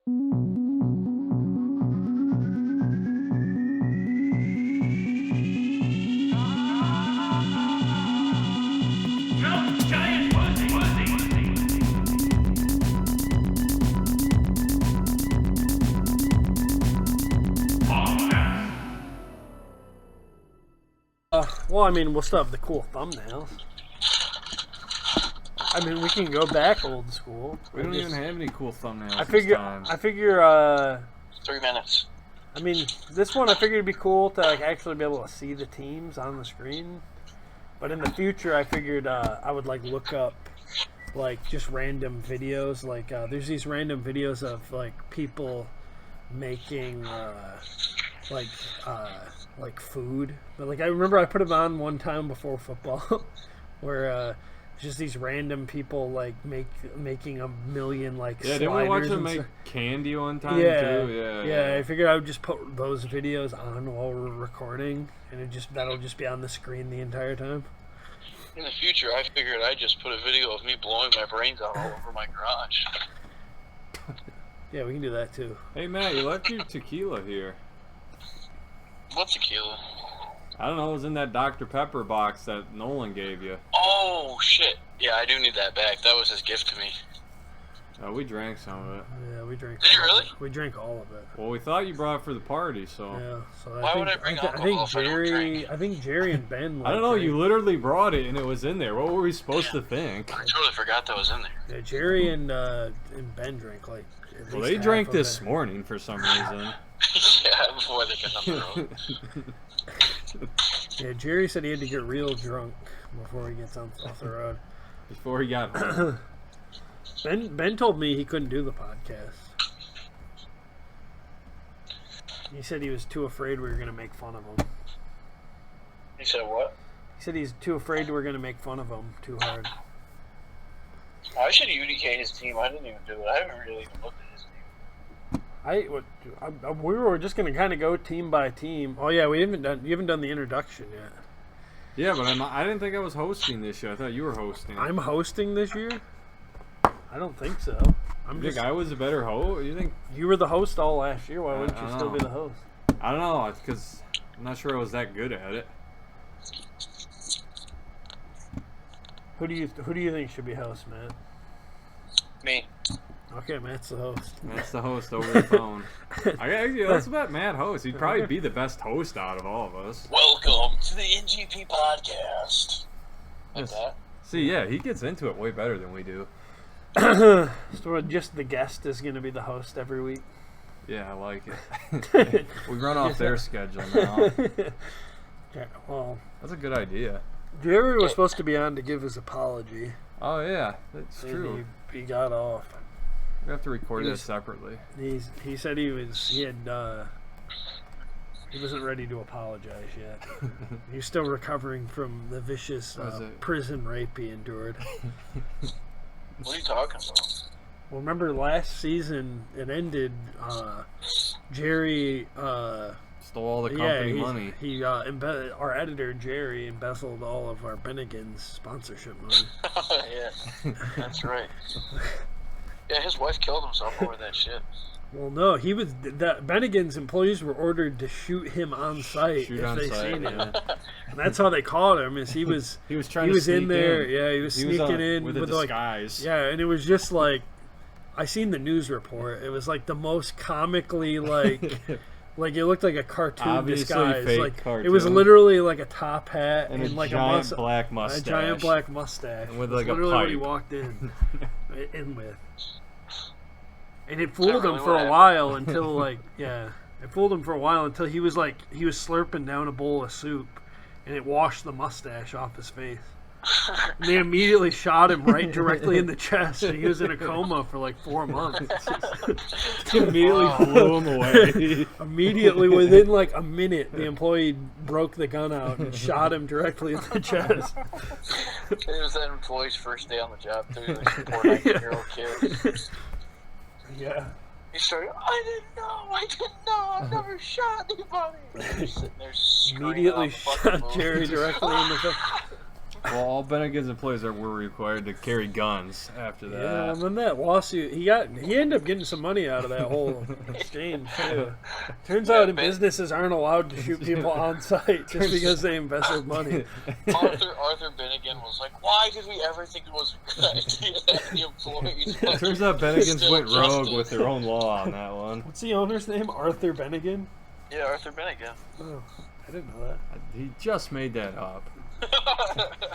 Well, I mean, we'll still have the cool thumbnails. I mean, we can go back old school. We don't even have any cool thumbnails. I figure. 3 minutes. I mean, this one I figured it'd be cool to like actually be able to see the teams on the screen. But in the future, I figured I would like look up like just random videos. Like there's these random videos of like people making like food. But like I remember I put them on one time before football, where just these random people like making a million like yeah. sliders. Didn't we watch them make candy one time too? Yeah. I figured I would just put those videos on while we're recording, and that'll just be on the screen the entire time. In the future, I figured I'd just put a video of me blowing my brains out all over my garage. Yeah, we can do that too. Hey Matt, you left your tequila here. What tequila? I don't know. It was in that Dr. Pepper box that Nolan gave you. Oh shit! Yeah, I do need that back. That was his gift to me. Oh, we drank some of it. Yeah, we drank. Did you really? We drank all of it. Well, we thought you brought it for the party, so. Yeah. So Why would I bring alcohol if I don't drink? I think Jerry and Ben. I don't know. You literally brought it and it was in there. What were we supposed to think? I totally forgot that was in there. Yeah, Jerry and Ben drank like. Well, they drank this morning for some reason. Yeah, before they got off the road. Yeah, Jerry said he had to get real drunk before he gets off the road. Before he got home. Ben told me he couldn't do the podcast. He said he was too afraid we were going to make fun of him. He said what? He said he's too afraid we were going to make fun of him too hard. I should UDK his team. I didn't even do it. I haven't really even looked at his team. We were just going to kind of go team by team. Oh yeah, you haven't done the introduction yet. Yeah, but I didn't think I was hosting this year. I thought you were hosting. I'm hosting this year? I don't think so. You think I was a better host? You think you were the host all last year? Why wouldn't you still be the host? I don't know. It's because I'm not sure I was that good at it. Who do you think should be host, Matt? Me. Okay, Matt's the host. Matt's the host over the phone. Let's let Matt host. He'd probably be the best host out of all of us. Welcome to the NGP podcast. Like that. See, yeah, he gets into it way better than we do. So just the guest is going to be the host every week? Yeah, I like it. We run off their schedule now. Yeah, well, that's a good idea. Jerry was supposed to be on to give his apology. Oh yeah, that's true. He got off. We have to record this separately. He said he wasn't ready to apologize yet. He's still recovering from the vicious prison rape he endured. What are you talking about? Well, remember last season it ended. Jerry stole all the company money. Our editor Jerry embezzled all of our Bennigan's sponsorship money. Yeah, that's right. Yeah, his wife killed himself over that shit. Well, no, Bennigan's employees were ordered to shoot him on site if they seen him. And that's how they caught him. Is he was in there. Yeah, he was sneaking in with a disguise. Yeah, and it was just like I seen the news report. It was like the most comically like it looked like a cartoon obviously disguise. Fake like cartoon. It was literally like a top hat and like giant black mustache. A giant black mustache. And with like a literally pipe. what he walked in with. And it fooled him for a while until he was slurping down a bowl of soup, and it washed the mustache off his face. And they immediately shot him right directly in the chest, and he was in a coma for like 4 months. Immediately blew him away. Immediately, within like a minute, the employee broke the gun out and shot him directly in the chest. It was that employee's first day on the job, too. Like a poor 19-year-old kid. Yeah. He started, I didn't know, I've never shot anybody. He's sitting there screaming. Immediately shot Jerry directly in the face. Well, all Bennigan's employees were required to carry guns after that. Yeah, and then that lawsuit, he ended up getting some money out of that whole exchange too. Turns out businesses aren't allowed to shoot people on site just because they invested money. Arthur Bennigan was like, "Why did we ever think it was a good idea that the employees?" Turns out Bennigan's went rogue justice. with their own law on that one. What's the owner's name? Arthur Bennigan? Yeah, Arthur Bennigan. Oh, I didn't know that. He just made that up.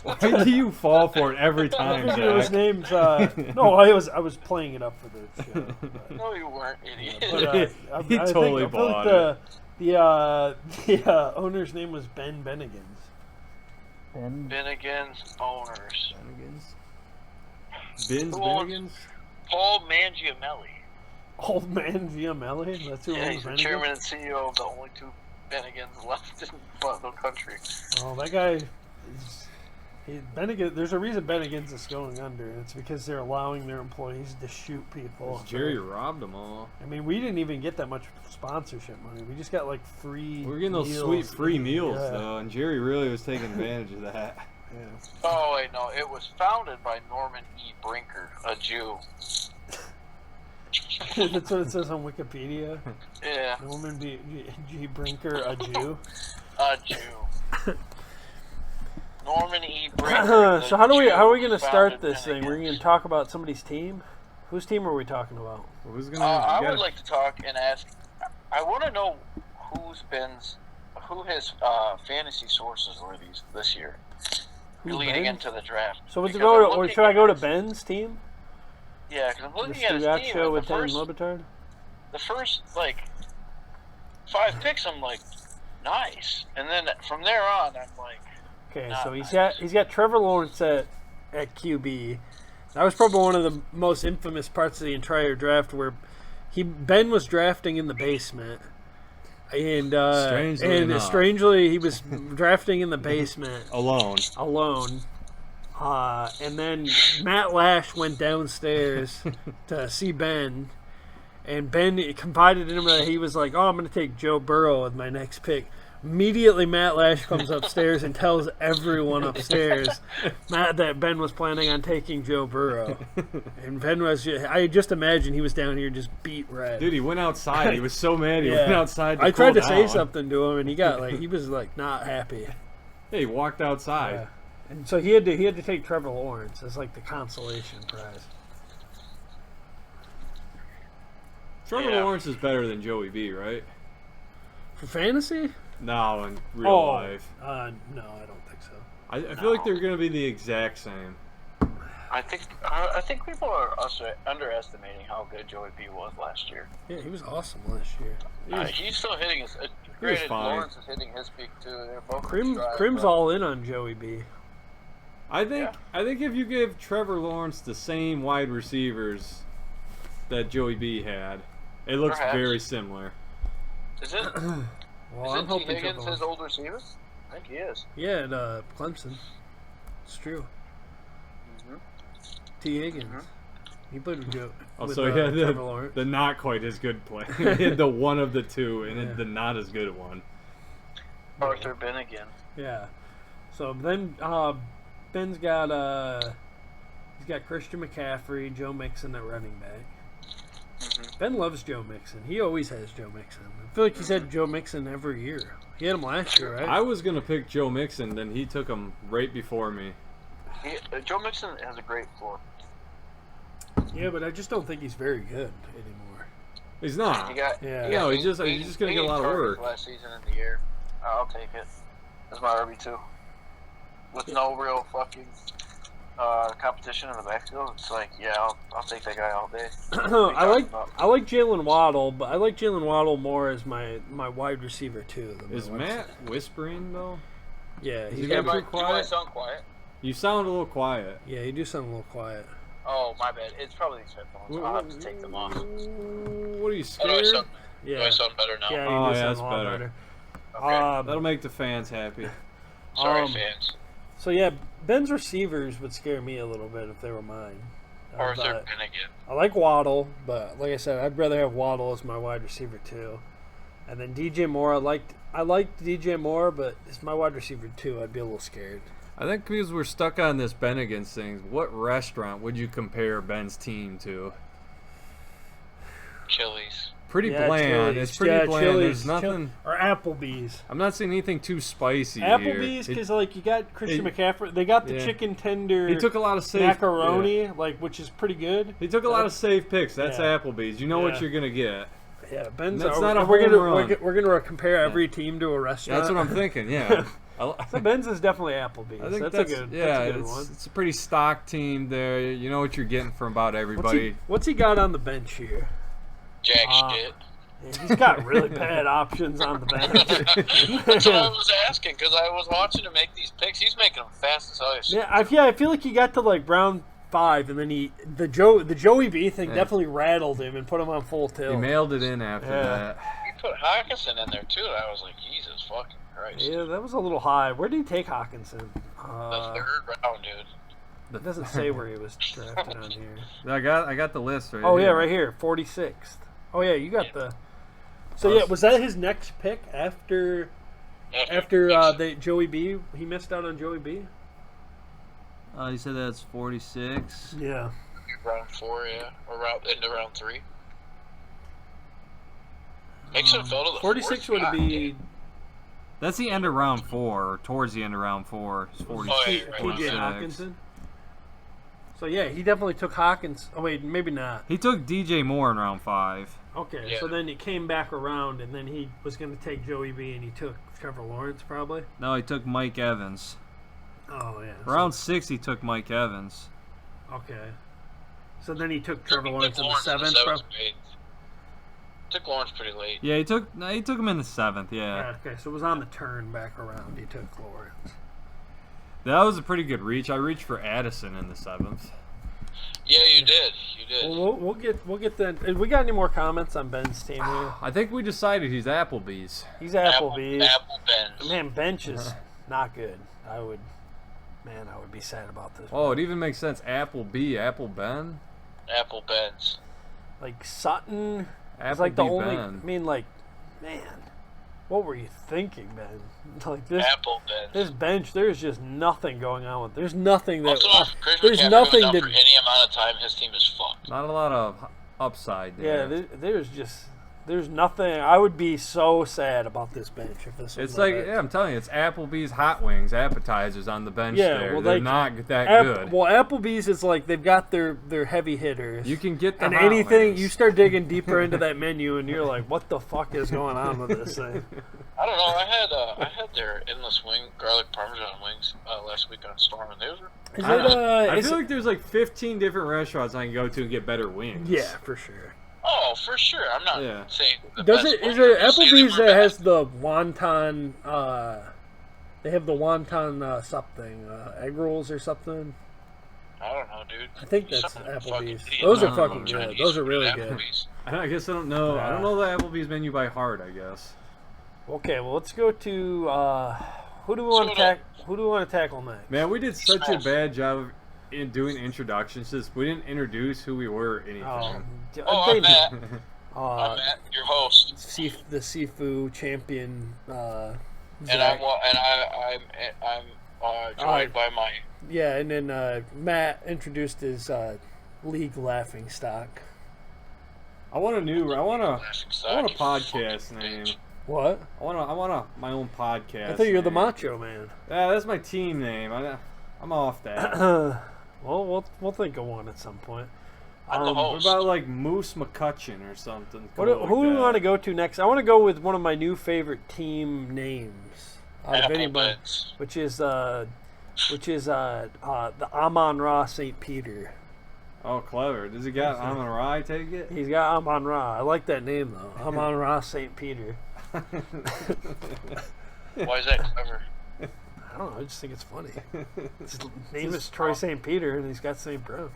Why do you fall for it every time, His Zach? name's no. I was playing it up for the show. But, No, you weren't, idiot. He totally I feel bought like the owner's name was Ben Bennigan's. Bennigan's owners. Ben's Who owns- Bennigan's? Paul Mangiamelli. Old man Giamelli. That's who Yeah, owns he's the Bennigan. chairman and CEO of the only two Bennigans left in the country. Oh, that guy. Bennigan. There's a reason Bennigan's is going under. And it's because they're allowing their employees to shoot people. Jerry robbed them all. I mean, we didn't even get that much sponsorship money. We just got like free. We're getting those meals. sweet free meals, Yeah. though, and Jerry really was taking advantage of that. Yeah. Oh, wait, no. It was founded by Norman E. Brinker, a Jew. That's what it says on Wikipedia. Yeah, Norman G. Brinker, a Jew. a Jew. Norman E. Brinker. So how are we going to start founded this thing? We're Bennigan's. going to talk about somebody's team. Whose team are we talking about? Who's gonna? I you would gotta- like to talk and ask. I want to know who his fantasy sources were this year, Who's leading Ben's? into the draft. So let's Because go I'm to, or looking should I go to at- Ben's team? Yeah, because I'm The looking at his team. Stugatio And with the Ten first, Lobitard? the first 5 picks, I'm like, nice, and then from there on, I'm like, Okay, Not so he's nice. got Trevor Lawrence at QB. That was probably one of the most infamous parts of the entire draft, where Ben was drafting in the basement, and strangely he was drafting in the basement alone. alone. And then Matt Lash went downstairs to see Ben, and Ben confided in him that he was like, "Oh, I'm going to take Joe Burrow with my next pick." Immediately, Matt Lash comes upstairs and tells everyone upstairs that Ben was planning on taking Joe Burrow. And Ben I just imagine he was down here just beat red. Dude, he went outside. He was so mad. He went outside. I tried to cool say down. something to him, and he was not happy. Yeah, he walked outside. Yeah. And so he had to take Trevor Lawrence as like the consolation prize. Trevor Yeah. Lawrence is better than Joey B, right? For fantasy? No, in real life. No, I don't think so. I feel like they're going to be the exact same. I think people are underestimating how good Joey B was last year. Yeah, he was awesome last year. He's still hitting his. was Granted, fine. Lawrence is hitting his peak too. They're both in Crim's stride, but- all in on Joey B. I think if you give Trevor Lawrence the same wide receivers that Joey B had, it looks Perhaps. very similar. Is it? Well, Is I'm it T. hoping Higgins Trevor his Lawrence. old receiver? I think he is. Yeah, at Clemson. It's true. Mhm. T. Higgins. He played with Joe. Oh, with, so he had Trevor Lawrence. the not quite as good play. He had the one of the two, and Yeah. the not as good one. Arthur Bennigan. Yeah. So then Ben's got he's got Christian McCaffrey, Joe Mixon at running back. Mhm. Ben loves Joe Mixon. He always has Joe Mixon. I feel like he's had Joe Mixon every year. He had him last year, right? I was gonna pick Joe Mixon, then he took him right before me. Joe Mixon has a great floor. Yeah, but I just don't think he's very good anymore. He's not. He got. Yeah. he got No, he's just gonna get a lot of 80 work. targets last season in the year. I'll take it. That's my RB2. With no real fucking competition in the backfield, it's like, yeah, I'll take that guy all day. I like Jalen Waddle, but I like Jalen Waddle more as my wide receiver too. than my Is wide Matt receiver. whispering though? Yeah, he he's got got. too Do quiet? I sound quiet? You sound a little quiet. Yeah, you do sound a little quiet. Oh, my bad. It's probably these headphones. I'll have to take them off. What are you Oh, do I scared? sound, Yeah, do I sound better now? yeah, you Oh, do yeah, sound that's a lot better. Okay. That'll make the fans happy. Sorry, fans. So yeah, Ben's receivers would scare me a little bit if they were mine. Arthur But Bennigan. I like Waddle, but like I said, I'd rather have Waddle as my wide receiver too. And then DJ Moore, I liked DJ Moore, but as my wide receiver too, I'd be a little scared. I think because we're stuck on this Ben against things, what restaurant would you compare Ben's team to? Chili's. Pretty Yeah, bland. Chili's. It's pretty Yeah, bland. Chili's. There's nothing. Or Applebee's. I'm not seeing anything too spicy Applebee's, here. because like you got Christian McCaffrey. They got the Yeah. chicken tender. He took a lot of safe macaroni, yeah. like which is pretty good. He took a lot of safe picks. That's Yeah. Applebee's. You know what you're gonna get. Yeah, Ben's. That's not a we're home gonna run. we're gonna compare every team to a restaurant. That's what I'm thinking. Yeah. So Ben's is definitely Applebee's. I think that's a good. Yeah, that's a good one. it's a pretty stock team there. You know what you're getting from about everybody. What's he got on the bench here? Jack shit. Yeah, he's got really bad options on the bench. That's what I was asking, because I was watching him make these picks. He's making them fast as ice. Yeah, I feel like he got to like round 5, and then the Joey B thing definitely rattled him and put him on full tilt. He mailed it in after that. He put Hawkinson in there too, and I was like, Jesus fucking Christ. Yeah, that was a little high. Where did he take Hawkinson? The third round, dude. It doesn't say where he was drafted on here. I got the list right Oh here. yeah, right here, 46th. Oh yeah, you got the. So yeah, was that his next pick after the Joey B? He missed out on Joey B. You said that's 46. Yeah. Round 4, yeah, or into round 3. Mixon fell to the 46 fourth would be. That's the end of round 4, or towards the end of round 4. It's 46. Oh, yeah, right. T.J. Hawkinson. So yeah, he definitely took Hawkins. Oh wait, maybe not. He took DJ Moore in round 5. Okay, Yeah. so then he came back around, and then he was going to take Joey B, and he took Trevor Lawrence probably. No, he took Mike Evans. Oh yeah. Round 6, he took Mike Evans. Okay. So then he took Trevor He Lawrence took in the Lawrence seventh, bro. grade. Took Lawrence pretty late. Yeah, he took him in the 7th. Yeah. Yeah, okay, so it was on the turn back around. He took Lawrence. That was a pretty good reach. I reached for Addison in the 7th. Yeah, you did. You did. Well, we'll get that. We got any more comments on Ben's team here? I think we decided he's Applebee's. He's Applebee's. Apple Benz. Man, bench is not good. I would be sad about this. Oh, it even makes sense. Applebee, Apple Ben. Apple Benz. Like Sutton. It's Applebee like the only. Ben. I mean, like, man, what were you thinking, Ben? Like this. Apple Benz. This bench, there's just nothing going on with. There's nothing that. Also, if Chris there's McCaffrey nothing goes down that. for any amount of time, his team is fucked. Not a lot of upside Yeah, there. there's nothing. I would be so sad about this bench if this was It's my like, bench. yeah, I'm telling you, it's Applebee's hot wings appetizers on the bench Yeah, there. well, They're like, not that good. Well, Applebee's is like they've got their heavy hitters. You can get the and hot anything wings. you start digging deeper into that menu, and you're like, what the fuck is going on with this thing? I don't know. I had their endless wing garlic parmesan wings last week on Storm, and those were. Is I it? feel like there's like 15 different restaurants I can go to and get better wings. Yeah, for sure. Oh, for sure. I'm not Yeah. saying the Does best it? Is wing. it I'm just saying they Applebee's were that bad. has the wonton? They have the wonton something egg rolls or something. I don't know, dude. I think that's Some Applebee's. fucking idiot Those are No, fucking Chinese good. Those are food really at good. Applebee's. I guess I don't know. I don't know the Applebee's menu by heart, I guess. Okay, well let's go to who do we want to tackle? Who do we want to tackle next? Man, we did such a bad job in doing introductions. Just we didn't introduce who we were or anything. Oh, I'm Matt. I'm uh, Matt, your host, the Sifu champion. and Zach. I'm joined by my. Yeah, and then Matt introduced his league laughing stock. I want a laughing stock, podcast you name. bitch. What? I want my own podcast. I thought you were the name. Macho Man. Yeah, that's my team name. I'm off that. Well, we'll think of one at some point. I'm the What host. about like Moose McCutcheon or something? Who do we want to go to next? I want to go with one of my new favorite team names out of Apple anybody, Benz. which is the Amon Ra St. Peter. Oh, clever. Does he got Amon Ra, I take it? He's got Amon Ra. I like that name though. Amon Ra St. Peter. Why is that clever? I don't know. I just think it's funny. His name is Troy St. Peter, and he's got St. Brown.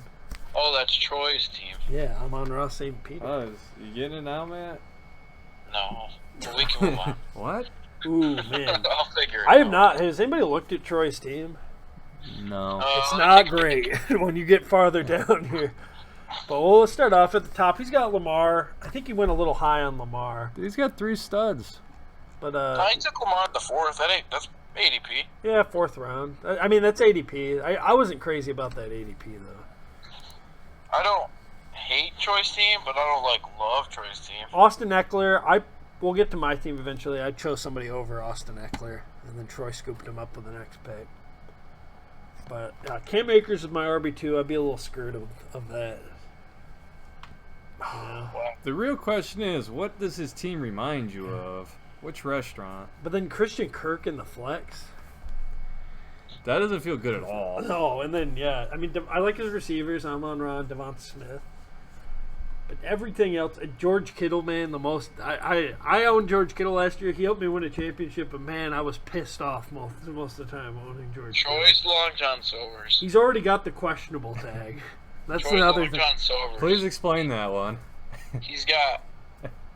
Oh, that's Troy's team. Yeah, Amon Ra St. Peter. You getting it now, Matt? No, but we can move on. What? Ooh man, I'll figure it I have out. not. Has anybody looked at Troy's team? No. It's let me not take a peek. great when you get farther down here. But let's start off at the top. He's got Lamar. I think he went a little high on Lamar. He's got 3 studs. But I took Lamar at the 4th. That's ADP. Yeah, 4th round. I mean, that's ADP. I wasn't crazy about that ADP though. I don't hate Troy's team, but I don't love Troy's team. Austin Eckler. We'll get to my team eventually. I chose somebody over Austin Eckler, and then Troy scooped him up with the next pick. But Cam Akers is my RB2. I'd be a little scared of that. Yeah. The real question is, what does his team remind you of? Which restaurant? But then Christian Kirk in the flex. That doesn't feel good at all. No, and then, yeah. I mean, I like his receivers. Amon-Ra, Devonta Smith. But everything else, George Kittle, man, the most. I owned George Kittle last year. He helped me win a championship, but man, I was pissed off most of the time owning George Kittle. Troy's Long John Silver's. He's already got the questionable tag. That's Troy's the other Long thing. John Silver's. Please explain that one. He's got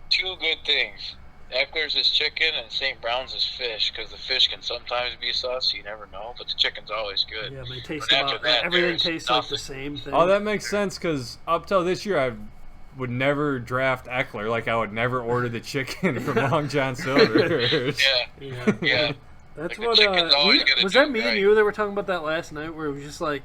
2 good things. Eckler's is chicken and St. Brown's is fish, because the fish can sometimes be sus, you never know, but the chicken's always good. Yeah, they taste But after that, everything there's tastes like the nothing. same thing. Oh, that makes sense, because up till this year, I would never draft Eckler. Like, I would never order the chicken from Long John Silver's. Yeah, yeah. That's Like, what. the chicken's always gonna Was do that it me and right. you that were talking about that last night? Where it was just like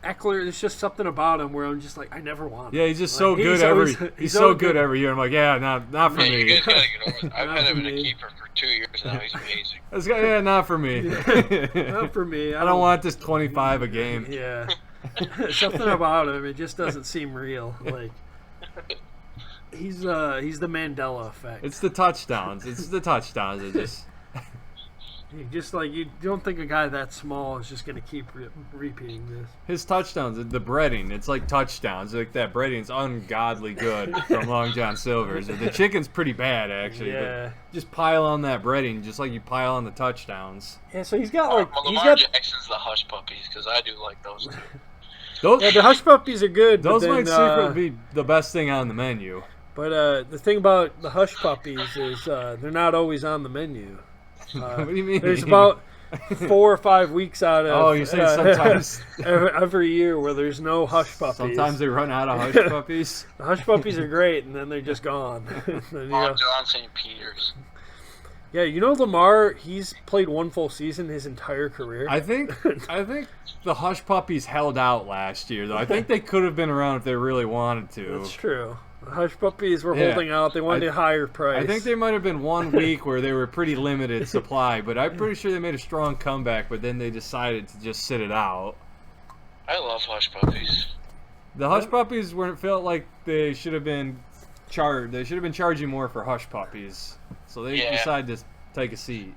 Eckler. There's just something about him where I'm just like, I never want. Yeah, he's just so Like, good he's so always good every year. I'm like, yeah, not for Yeah, you me. guys gotta get over it. I've Not had him for in a me. keeper for 2 years now. He's amazing. This guy, yeah, not for me. Not for me. I don't want this 25 a game. Yeah, something about him. It just doesn't seem real. Like he's the Mandela effect. It's the touchdowns. It's the touchdowns. It just You don't think a guy that small is just gonna keep repeating this. his touchdowns, the breading. It's like touchdowns. Like that breading's ungodly good from Long John Silver's. The chicken's pretty bad actually. Yeah. But just pile on that breading, just like you pile on the touchdowns. Yeah, so he's got like Well, he's Lamar got Jackson's the hush puppies, because I do like those too. Those yeah, the hush puppies are good. those but then, might secretly be the best thing on the menu. But the thing about the hush puppies is they're not always on the menu. What do you mean? There's about 4 or 5 weeks out of Oh, you're saying sometimes every year where there's no hush puppies. sometimes they run out of hush puppies. The hush puppies are great, and then they're just gone. Then, you know- On John St. Peter's. yeah, you know Lamar. He's played one full season his entire career. I think the hush puppies held out last year though. I think they could have been around if they really wanted to. That's true. The hush puppies were Yeah. holding out. They wanted a higher price. I think there might have been 1 week where they were pretty limited supply, but I'm pretty sure they made a strong comeback, but then they decided to just sit it out. I love hush puppies. The hush puppies felt like they should have been charged. They should have been charging more for hush puppies. So they Yeah. decided to take a seat.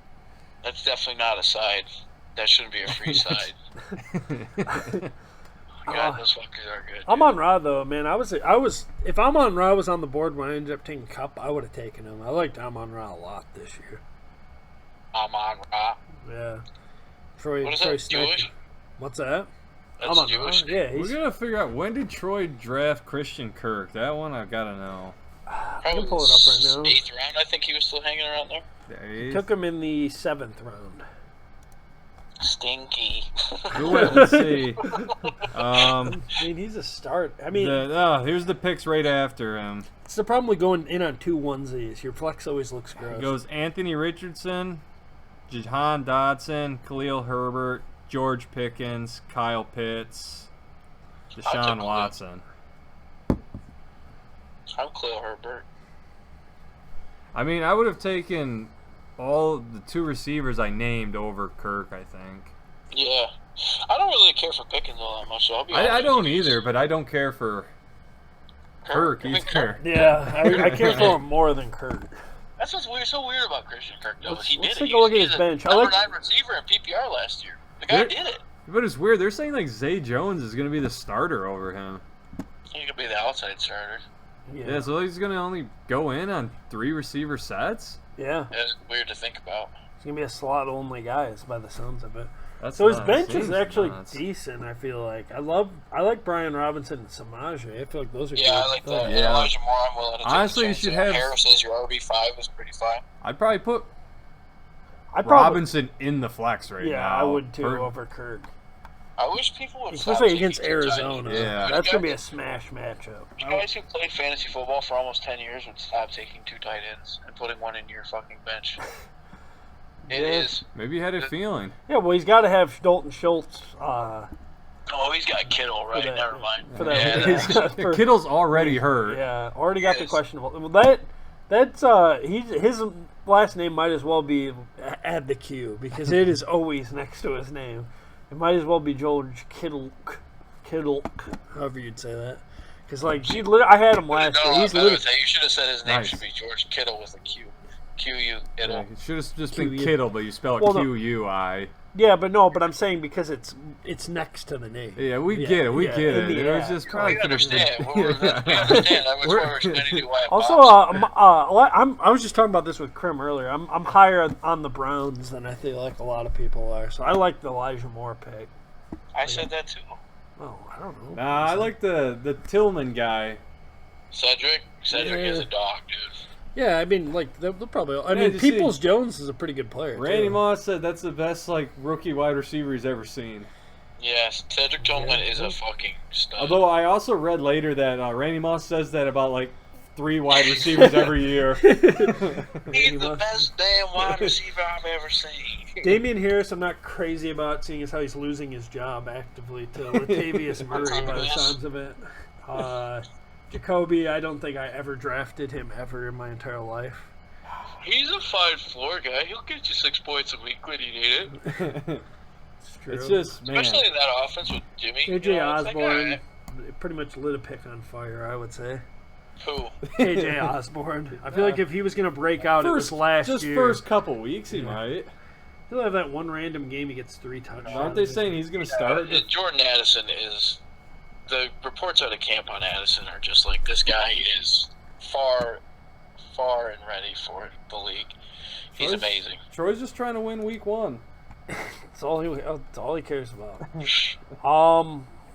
That's definitely not a side. That shouldn't be a free side. God, those fuckers are good. Amon-Ra though, man, I was if Amon-Ra was on the board when I ended up taking Cup, I would have taken him. I liked Amon-Ra a lot this year. Amon-Ra. Yeah. Troy. What is Troy that, sniped- Jewish? What's that? That's Amon-Ra? Jewish. Yeah, We're he's. gonna figure out, when did Troy draft Christian Kirk? That one I've gotta know. I can pull it up right now. 8th round, I think he was still hanging around there. Took him in the 7th round. Stinky. Let's see. I mean, he's a start. I mean, Here's the picks right after him. it's the problem with going in on 2 onesies. Your flex always looks gross. It goes Anthony Richardson, Jahan Dodson, Khalil Herbert, George Pickens, Kyle Pitts, Deshaun Watson. I'm Khalil Herbert. I mean, I would have taken all the 2 receivers I named over Kirk, I think. Yeah. I don't really care for Pickens all that much, so I'll be honest I with don't you. either, but I don't care for Kirk I mean, either. Yeah, I care for him more than Kurt. That's what's weird, so weird about Christian Kirk, though. Let's He did it. take He a look was- at his he's bench. I Number like- 9 receiver in PPR last year. The guy Yeah. did it. But it's weird. They're saying like Zay Jones is going to be the starter over him. He could be the outside starter. Yeah, so he's going to only go in on 3 receiver sets? Yeah. That's weird to think about. He's gonna be a slot only guy, is by the sounds of it. That's So his nuts. bench is Seems actually nuts. decent. I feel like I like Brian Robinson and Samaje. I feel like those are Yeah, I good. like that. Yeah. Yeah. Elijah Moore, I'm willing to take Honestly, the you chance. should Yeah, have- Harris as your RB5 is pretty fine. I'd probably put I probably, Robinson in the flex right now. yeah, I would too For- over Kirk, I wish people would especially stop against taking two tight Arizona. ends. Yeah. That's gonna be a smash matchup. Guys who played fantasy football for almost 10 years would stop taking 2 tight ends and putting one in your fucking bench. It is. Maybe he had a feeling. Yeah, well, he's got to have Dalton Schultz. Oh, he's got Kittle, right? that, Never mind. For that, Yeah, he's got for, Kittle's already hurt. Yeah, already got the questionable. Well, his last name might as well be add the Q because it is always next to his name. It might as well be George Kittle, however you'd say that. Because I had him last year. He's you should have said his name should be George Kittle with a Q. Q-U, Kittle. Yeah, it should have just been Kittle, but you spell it Q-U-I. Yeah, but I'm saying because it's next to the name. Yeah, we get it. We get it. It was just probably we understand. We understand. That's why we're explaining to you why. Also, I was just talking about this with Krim earlier. I'm higher on the Browns than I feel like a lot of people are. So I like the Elijah Moore pick. I said that too. Oh, I don't know. Nah, I like the Tillman guy. Cedric is a dog, dude. Yeah, I mean, they'll probably. I mean, Peoples-Jones is a pretty good player. Randy Moss said that's the best rookie wide receiver he's ever seen. Yes, Cedric Tillman is a fucking stud. Although I also read later that Randy Moss says that about 3 wide receivers every year. He's the best damn wide receiver I've ever seen. Damian Harris, I'm not crazy about, seeing as how he's losing his job actively to Latavius Murray by the sounds of it. Jacoby, I don't think I ever drafted him ever in my entire life. He's a 5'4" guy. He'll get you 6 points a week when you need it. It's true. It's just, man. Especially in that offense with Jimmy. KJ Osborne pretty much lit a pick on fire, I would say. Who? KJ Osborne. I feel like if he was going to break out, it was last year. Just first couple weeks, he might. He'll have that one random game he gets 3 touchdowns. Aren't they saying he's going to start? Jordan Addison is... The reports out of camp on Addison are just this guy is far and ready for the league. He's amazing. Troy's just trying to win week 1. That's all he cares about.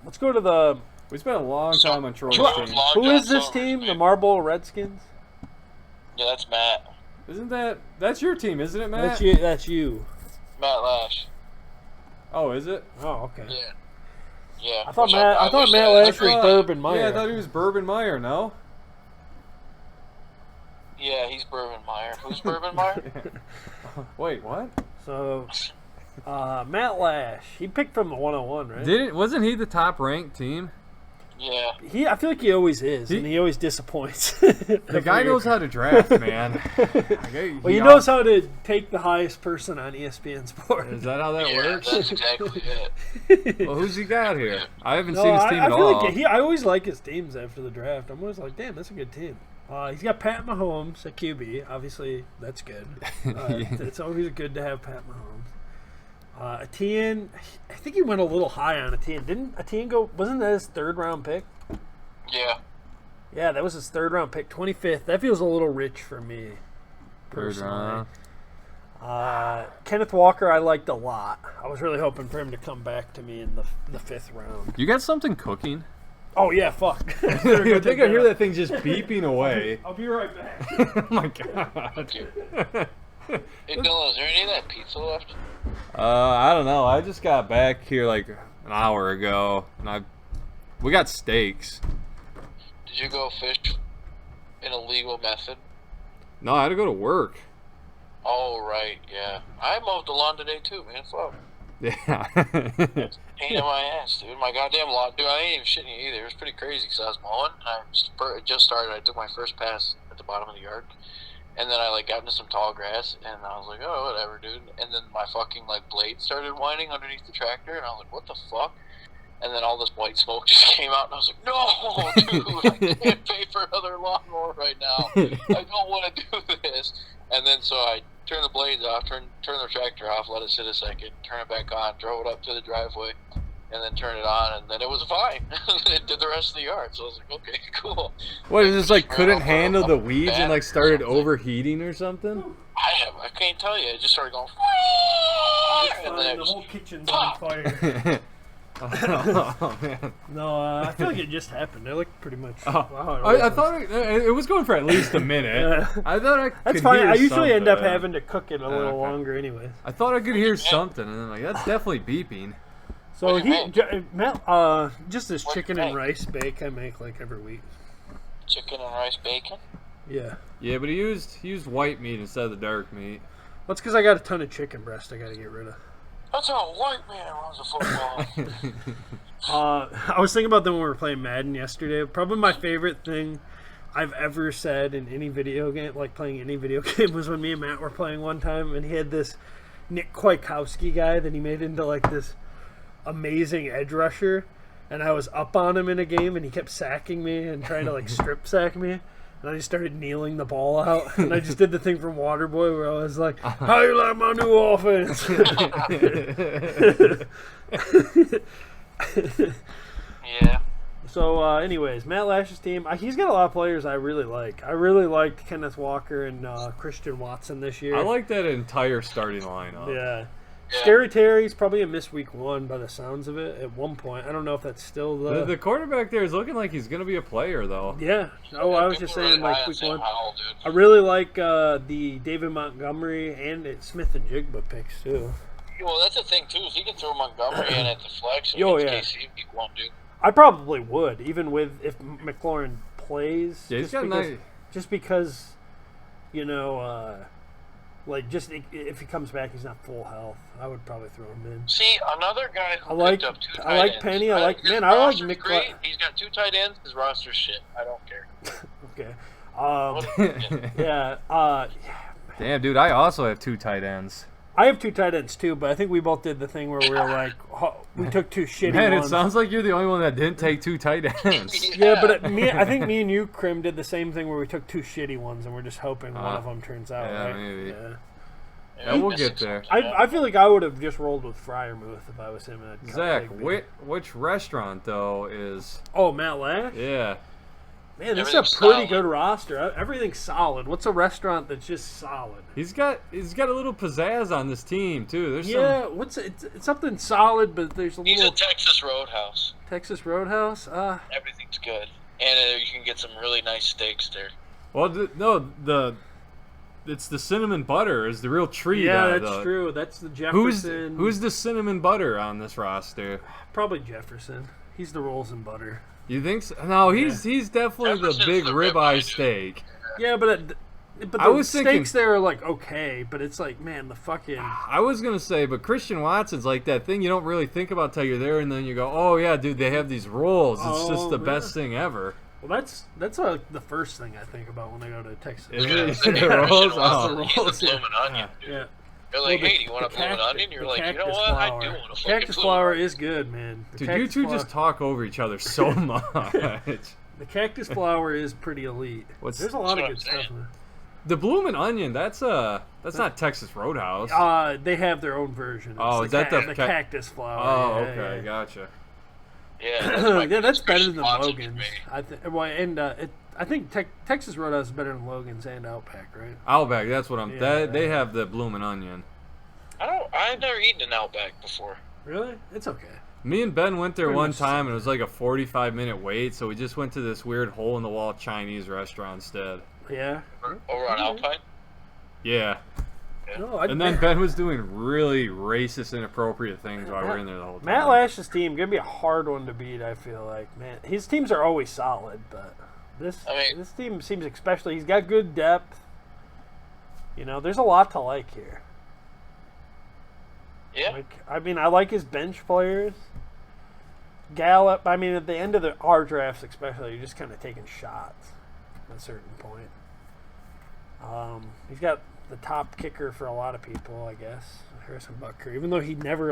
Let's go to the... We spent a long time on Troy's team. Who is this team? The Marlboro Redskins? Yeah, that's Matt. That's your team, isn't it, Matt? That's you. Matt Lash. Oh, is it? Oh, okay. Yeah. Yeah. I thought Matt Lash was Bourbon Meyer. Yeah, I thought he was Bourbon Meyer, no? Yeah, he's Bourbon Meyer. Who's Bourbon Meyer? Wait, what? So, Matt Lash, he picked from the 101, right? Wasn't he the top ranked team? Yeah. I feel like he always is, and he always disappoints. The guy knows how to draft, man. Well, he knows how to take the highest person on ESPN Sports. Is that how that works? That's exactly it. Well, who's he got here? I haven't seen his team at I feel all. like I always like his teams after the draft. I'm always like, damn, that's a good team. He's got Pat Mahomes at QB. Obviously, that's good. It's always good to have Pat Mahomes. Etienne, I think he went a little high on Etienne. Didn't Etienne go? Wasn't that his 3rd round pick? Yeah. Yeah, that was his 3rd round pick, 25th. That feels a little rich for me, personally. Kenneth Walker, I liked a lot. I was really hoping for him to come back to me in the 5th round. You got something cooking? Oh yeah, fuck. I think I hear that thing just beeping away. I'll be right back. Oh my god. Hey Dylan, is there any of that pizza left? I don't know. I just got back here an hour ago, and we got steaks. Did you go fish in a legal method? No, I had to go to work. Oh right, yeah. I mowed the lawn today too, man. Fuck. Yeah. Pain in my ass, dude. My goddamn lawn, dude. I ain't even shitting you either. It was pretty crazy because I was mowing. I just started. I took my first pass at the bottom of the yard. And then I got into some tall grass, and I was like, oh, whatever, dude. And then my fucking blade started whining underneath the tractor, and I was like, what the fuck? And then all this white smoke just came out, and I was like, no, dude, I can't pay for another lawnmower right now. I don't want to do this. And then so I turned the blades off, turned the tractor off, let it sit a second, turn it back on, drove it up to the driveway, and then turned it on, and then it was fine. It did the rest of the yard, so I was like, okay, cool. What, it just couldn't handle the weeds and started overheating or something? I can't tell you. It just started going. And then the whole kitchen's on fire. Oh man. No, I feel like it just happened. It looked pretty much. I thought it was going for at least a minute. I thought I could That's fine. hear I usually end up something. having to cook it a little longer, anyway. I thought I could hear something, and then that's definitely beeping. So just this chicken and rice bake I make every week. Chicken and rice bacon. Yeah. Yeah, but he used white meat instead of the dark meat. Well, it's because I got a ton of chicken breast I got to get rid of. That's how a white man runs a football. I was thinking about them when we were playing Madden yesterday. Probably my favorite thing I've ever said in any video game, like playing any video game, was when me and Matt were playing one time, and he had this Nick Kwiatkowski guy that he made into like this amazing edge rusher, and I was up on him in a game, and he kept sacking me and trying to like strip sack me. And I just started kneeling the ball out. And I just did the thing from Waterboy where I was like, how you like my new offense? Yeah. So, anyways, Matt Lash's team, he's got a lot of players I really like. I really liked Kenneth Walker and Christian Watson this year. I like that entire starting lineup. Yeah. Scary Terry's probably a miss week 1 by the sounds of it at one point. I don't know if that's still The quarterback there is looking like he's going to be a player, though. Yeah. Oh, I was just saying, really like, week 1. Howell, I really like the David Montgomery and Smith and Jigba picks, too. Well, that's the thing, too. Is he can throw Montgomery in at the flex. Oh, against yeah. KC week 1, dude. I probably would, even if McLaurin plays. Yeah, he's got nice. Just because, you know, if he comes back, he's not full health. I would probably throw him in. See, another guy who I like picked up 2 tight I like ends. Penny. His I like roster's Nick. great. He's got 2 tight ends. His roster's shit. I don't care. Okay. Yeah. Damn, dude, I also have 2 tight ends. I have 2 tight ends too, but I think we both did the thing where we were like, we took 2 shitty Man, ones. it sounds like you're the only one that didn't take 2 tight ends. Yeah, but I think me and you, Krim, did the same thing where we took 2 shitty ones, and we're just hoping one of them turns out. Yeah, right? maybe. Yeah. Yeah, we'll get there. I feel like I would have just rolled with Fryermuth if I was him. Zach, which restaurant though is? Oh, Matt Lash. Yeah. Man, this is a pretty good roster. Everything's solid. What's a restaurant that's just solid? He's got a little pizzazz on this team too. There's it's something solid, but there's a He's little a Texas Roadhouse. Texas Roadhouse. Everything's good, and you can get some really nice steaks there. Well, it's the cinnamon butter is the real treat. Yeah, that's true. That's the Jefferson. Who's the cinnamon butter on this roster? Probably Jefferson. He's the rolls and butter. You think so? No, he's definitely Jefferson's the big the ribeye ribeye, steak. Yeah, but I the was steaks thinking- there are like okay, but it's like, man, the fucking. I was gonna say, but Christian Watson's like that thing you don't really think about till you're there, and then you go, "Oh yeah, dude, they have these rolls. It's just the best thing ever." Well, that's like the first thing I think about when I go to Texas. Is Yeah, it? the The rolls? He's Oh. the blooming onion, dude. Yeah. They're like, hey, do you want a blooming onion? You're like, you know cactus what? I flower. do want a fucking Cactus blooming flower onion. is good, man. The Dude, you cactus two flower- just talk over each other so much. The cactus flower is pretty elite. There's a lot of good That's what I'm stuff in it. The bloomin' onion, that's not Texas Roadhouse. They have their own version. It's Oh, is that the cactus flower? Oh, Yeah, okay, yeah. gotcha. Yeah, Yeah, that's better than Watson Logan's. me. I think Texas Roadhouse is better than Logan's and Outback, right? Outback, that's what I'm. Yeah. They have the bloomin' onion. I've never eaten an Outback before. Really? It's okay. Me and Ben went there Pretty one much time, and it was like a 45-minute wait, so we just went to this weird hole-in-the-wall Chinese restaurant instead. Yeah. Over on Alpine? Yeah. No, And then Ben was doing really racist, inappropriate things while we were in there the whole time. Matt Lash's team gonna be a hard one to beat. I feel like, man, his teams are always solid, but this team seems especially. He's got good depth. You know, there's a lot to like here. Yeah. Like, I mean, I like his bench players. Gallup. I mean, at the end of our drafts, especially, you're just kind of taking shots at a certain point. He's got the top kicker for a lot of people, I guess, Harrison Butker. Even though he never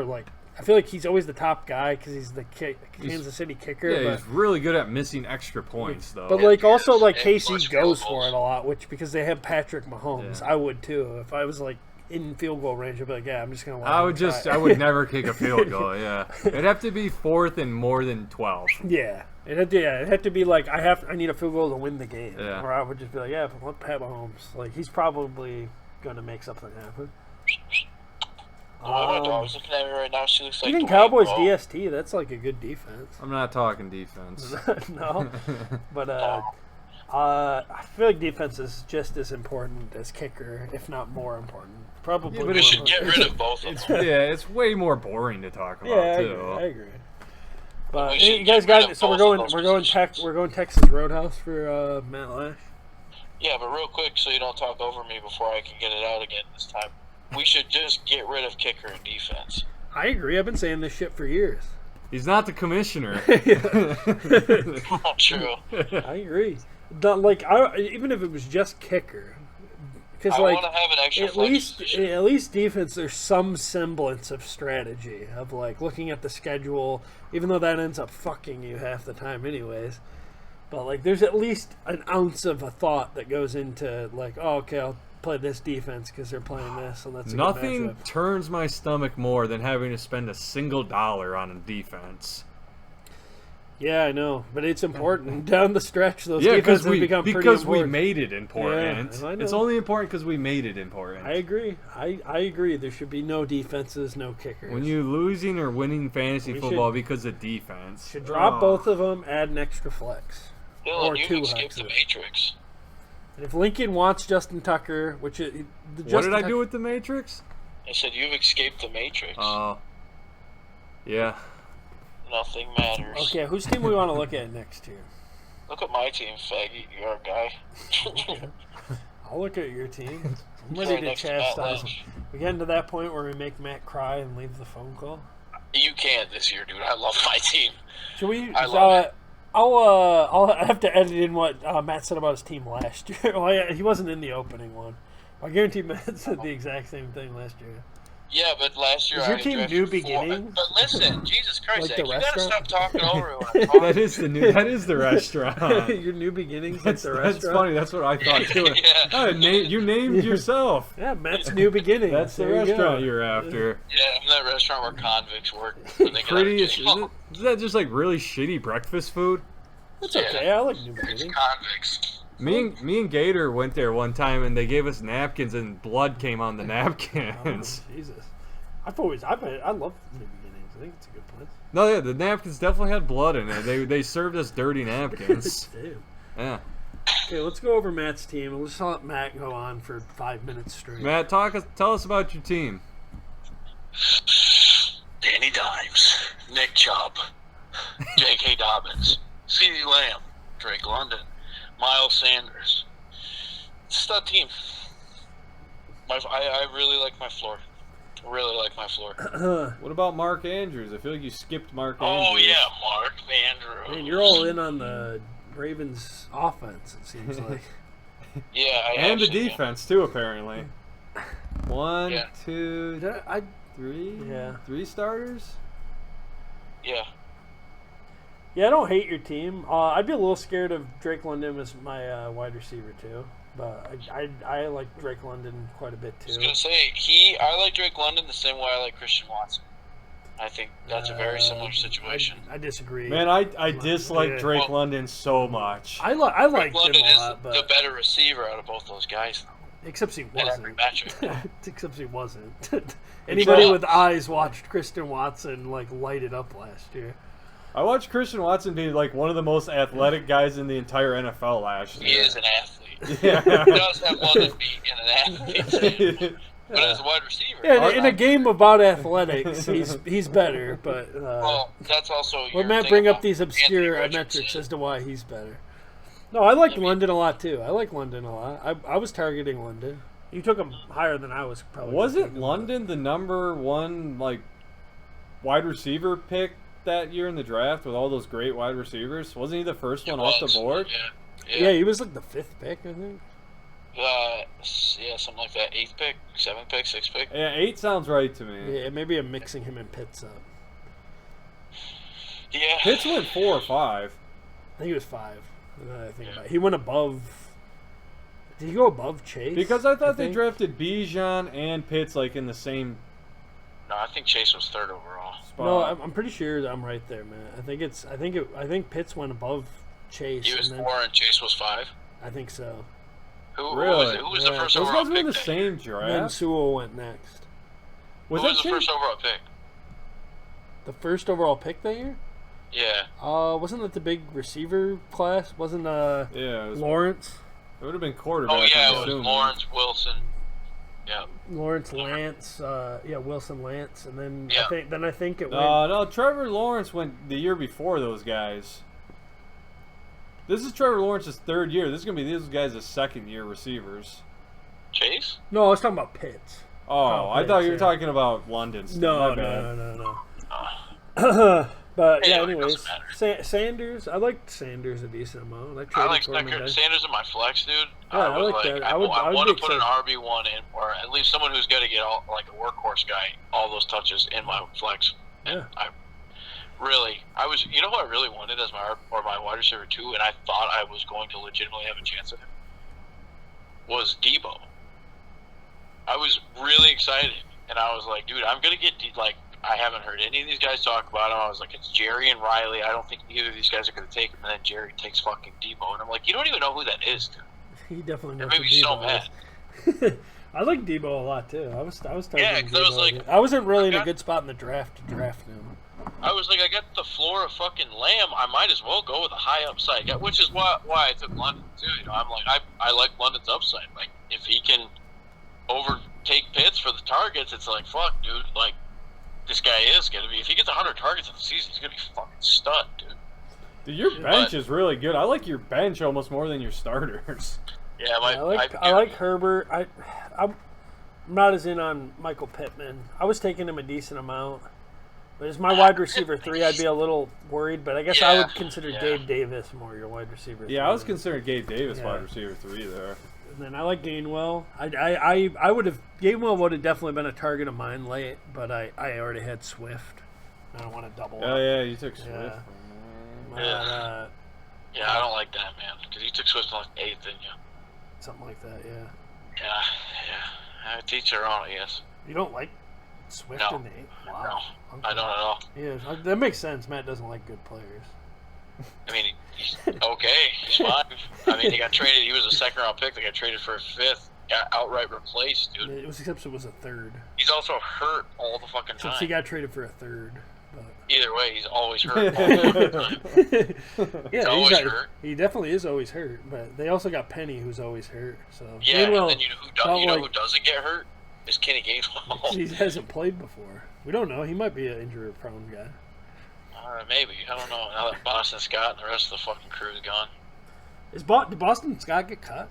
I feel like he's always the top guy because he's the Kansas City kicker. Yeah, but, he's really good at missing extra points, though. but also and KC clutch goes field for goals. it a lot, because they have Patrick Mahomes. Yeah. I would too if I was in field goal range. I'd be like, yeah, I'm just gonna. I would never kick a field goal. Yeah, it'd have to be fourth and more than 12. Yeah, it'd have to be like I need a field goal to win the game. Yeah. Or I would just be like, yeah, but let Pat Mahomes. He's probably gonna make something happen. Oh, my dog's looking at me right now. She looks like Even Dwayne Cowboys Bowe. DST, that's like a good defense. I'm not talking defense. No, but I feel like defense is just as important as kicker, if not more important. Probably. Yeah, but We it should get rid of both of them. Yeah, it's way more boring to talk about Yeah, too. I agree. But We hey, should you guys get rid got of so we're both of going those positions. we're going Texas Roadhouse for Matt Lash. Yeah, but real quick, so you don't talk over me before I can get it out again this time. we should just get rid of kicker and defense. I agree. I've been saying this shit for years. He's not the commissioner. Not true. I agree. Even if it was just kicker, because I want to have an extra at flex position. least defense, there's some semblance of strategy of like looking at the schedule, even though that ends up fucking you half the time, anyways. But like, there's at least an ounce of a thought that goes into like, oh, okay, I'll play this defense because they're playing this, and that's a Nothing good matchup. turns my stomach more than having to spend a single dollar on a defense. Yeah, I know, but it's important down the stretch. Those Yeah, defenses because become pretty we important. made it important. Yeah, I know. It's only important because we made it important. I agree. I agree. There should be no defenses, no kickers. When you're losing or winning fantasy We football should- because of defense, should drop both of them, add an extra flex. Dylan, or you've two escaped the hexes. Matrix. And if Lincoln wants Justin Tucker, which What did I do with the Matrix? I said you've escaped the Matrix. Yeah. Nothing matters. Okay, whose team we want to look at next year? Look at my team, faggot. You're a guy. I'll look at your team. I'm Right ready to next to Matt chastise him. Lynch. We getting to that point where we make Matt cry and leave the phone call? You can't this year, dude. I love my team. Should we? I love it. I'll have to edit in what Matt said about his team last year. Well, yeah, he wasn't in the opening one. I guarantee Matt said the exact same thing last year. Yeah, but last year Is your I team drafted New 4. Beginnings? But listen, Jesus Christ, Like Zach, the you gotta restaurant? stop talking over it when I'm talking. That is the restaurant. Your New Beginnings That's, at the that's restaurant. funny. That's what I thought too. Yeah. Oh, you named yourself. Yeah, Matt's New Beginnings. That's the There you go. restaurant you're after. Yeah, I'm in that restaurant where convicts work. When they get out of Pretty. jail. Is that just like really shitty breakfast food? That's Yeah. okay. I like New It's Beginnings. convicts. Me and Gator went there one time and they gave us napkins and blood came on the Oh, napkins. Jesus. I love New Beginnings. I think it's a good place. No, yeah, the napkins definitely had blood in it. They served us dirty napkins. Damn. Yeah. Okay, let's go over Matt's team and let's let Matt go on for 5 minutes straight. Matt, tell us about your team. Danny Dimes, Nick Chubb, J.K. Dobbins, CeeDee Lamb, Drake London, Miles Sanders. Stud team. I really like my floor. Really like my floor. What about Mark Andrews? I feel like you skipped Mark Oh Andrews. yeah, Mark Andrews. Man, you're all in on the Ravens offense, it seems like. Yeah, I And the actually am. defense too, apparently. One, Yeah. two, I 3. Yeah. 3 starters. Yeah. Yeah, I don't hate your team. I'd be a little scared of Drake London as my wide receiver too, but I like Drake London quite a bit I was too. gonna say I like Drake London the same way I like Christian Watson. I think that's a very similar situation. I disagree. Man, I dislike Yeah. Drake Well- London so much. I Drake liked him London a is lot, the but better receiver out of both those guys, except he in every wasn't. matchup. Except he wasn't. Anybody Except- with eyes watched Christian Watson like light it up last year. I watched Christian Watson be like one of the most athletic guys in the entire NFL last He year. is an athlete. Yeah. He does have more than feet in an athlete. But as a wide receiver, Yeah, in a game about athletics, he's better. But well, that's also. let your Matt thing bring up about these Anthony obscure Richardson. metrics as to why he's better. No, I like London a lot too. I like London a lot. I was targeting London. You took him higher than I was probably. gonna Wasn't take him, London the number 1 like wide receiver pick that year in the draft with all those great wide receivers? Wasn't he the first He one off the was, board? Yeah. Yeah, he was like the 5th pick, I think. Yeah, something like that. 8th pick, 7th pick, 6th pick. Yeah, 8 sounds right to me. Yeah, maybe I'm mixing him and Pitts up. Yeah. Pitts went 4 or 5. I think he was 5. I think Yeah. about it. He went above. Did he go above Chase? Because I thought they think? drafted Bijan and Pitts like in the same No, I think Chase was 3rd overall. spot. No, I'm pretty sure that I'm right there, man. I think Pitts went above Chase. He was and then, 4 and Chase was 5. I think so. Who Really? Who was Yeah. the first Those overall guys were in pick? the that same year? Then draft. Sewell went next. Who Was was that the first overall pick? The first overall pick that year? Yeah. Wasn't that the big receiver class? Wasn't Yeah, it, Lawrence? would have been quarterback. Oh yeah, I'm it was assuming. Lawrence Wilson. Yeah. Lawrence Lance, Wilson Lance, and then Yeah. I think it went. No, Trevor Lawrence went the year before those guys. This is Trevor Lawrence's 3rd year. This is gonna be these guys' 2nd year receivers. Chase? No, I was talking about Pitts. Oh, I thought you were talking about London. No. But yeah, anyways, Sanders. I liked Sanders a decent amount. I like Sanders in my flex, dude. Yeah, I like that. I want to put an RB1 in, or at least someone who's going to get all, like a workhorse guy, all those touches in my flex. And Yeah. I was, you know who I really wanted as my wide receiver 2, and I thought I was going to legitimately have a chance at him, was Debo. I was really excited, and I was like, dude, I'm going to get, like, I haven't heard any of these guys talk about him. I was like, it's Jerry and Riley. I don't think either of these guys are going to take him. And then Jerry takes fucking Debo. And I'm like, you don't even know who that is, dude. He definitely knows. It made me so mad. I like Debo a lot, too. I was targeting Debo. I was like, I wasn't really in a good spot in the draft to draft him. I was like, I got the floor of fucking Lamb. I might as well go with a high upside guy, which is why I took London, too. You know, I'm like, I like London's upside. Like, if he can overtake Pitts for the targets, it's like, fuck, dude. Like, this guy is going to be, if he gets 100 targets in the season, he's going to be fucking stud, dude. Dude, your bench is really good. I like your bench almost more than your starters. Yeah, I like Herbert. I'm not as in on Michael Pittman. I was taking him a decent amount. But as my wide receiver 3, I'd be a little worried. But I guess I would consider Gabe Davis more your wide receiver 3. Yeah, I was considering Gabe Davis wide receiver 3 there. And then I like Gainwell. I would have Gainwell would have definitely been a target of mine late, but I already had Swift. I don't want to double up. Oh yeah, you took Swift. Yeah, I don't like that, man, because you took Swift in like 8th, didn't you? Something like that, yeah. Yeah. Teach their own, I guess. You don't like Swift in the 8th? Wow. No, okay. I don't at all. Yeah, that makes sense. Matt doesn't like good players. I mean, he's okay. He's fine. I mean, he got traded. He was a second-round pick. They got traded for a 5th. Got outright replaced, dude. Except it was a 3rd. He's also hurt all the fucking time. Since he got traded for a 3rd. But... Either way, he's always hurt all the time. Yeah, he's always hurt. He definitely is always hurt. But they also got Penny, who's always hurt. So yeah, and then you know who doesn't get hurt? Is Kenny Gainwell. He hasn't played before. We don't know. He might be an injury-prone guy. Maybe. I don't know. Now that Boston Scott and the rest of the fucking crew is gone. Did Boston Scott get cut?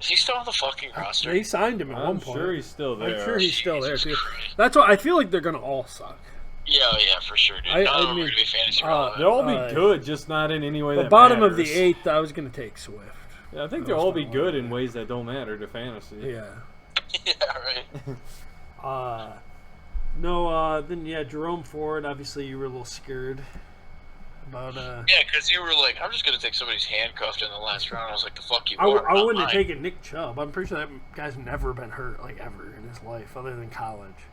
Is he still on the fucking roster? They signed him at one point. I'm sure he's still there. I'm sure he's still there, too. That's why I feel like they're going to all suck. Yeah, for sure, dude. None of them are going to be fantasy relevant. They'll all be good, just not in any way that bottom matters. of the 8th, I was going to take Swift. Yeah, I think they'll all be good in ways that don't matter to fantasy. Yeah. Yeah, right. Then Jerome Ford, obviously you were a little scared about Yeah, because you were like, I'm just gonna take somebody's handcuffed in the last round. I was like, the fuck you I wouldn't have mine. taken Nick Chubb. I'm pretty sure that guy's never been hurt, like, ever in his life, other than college.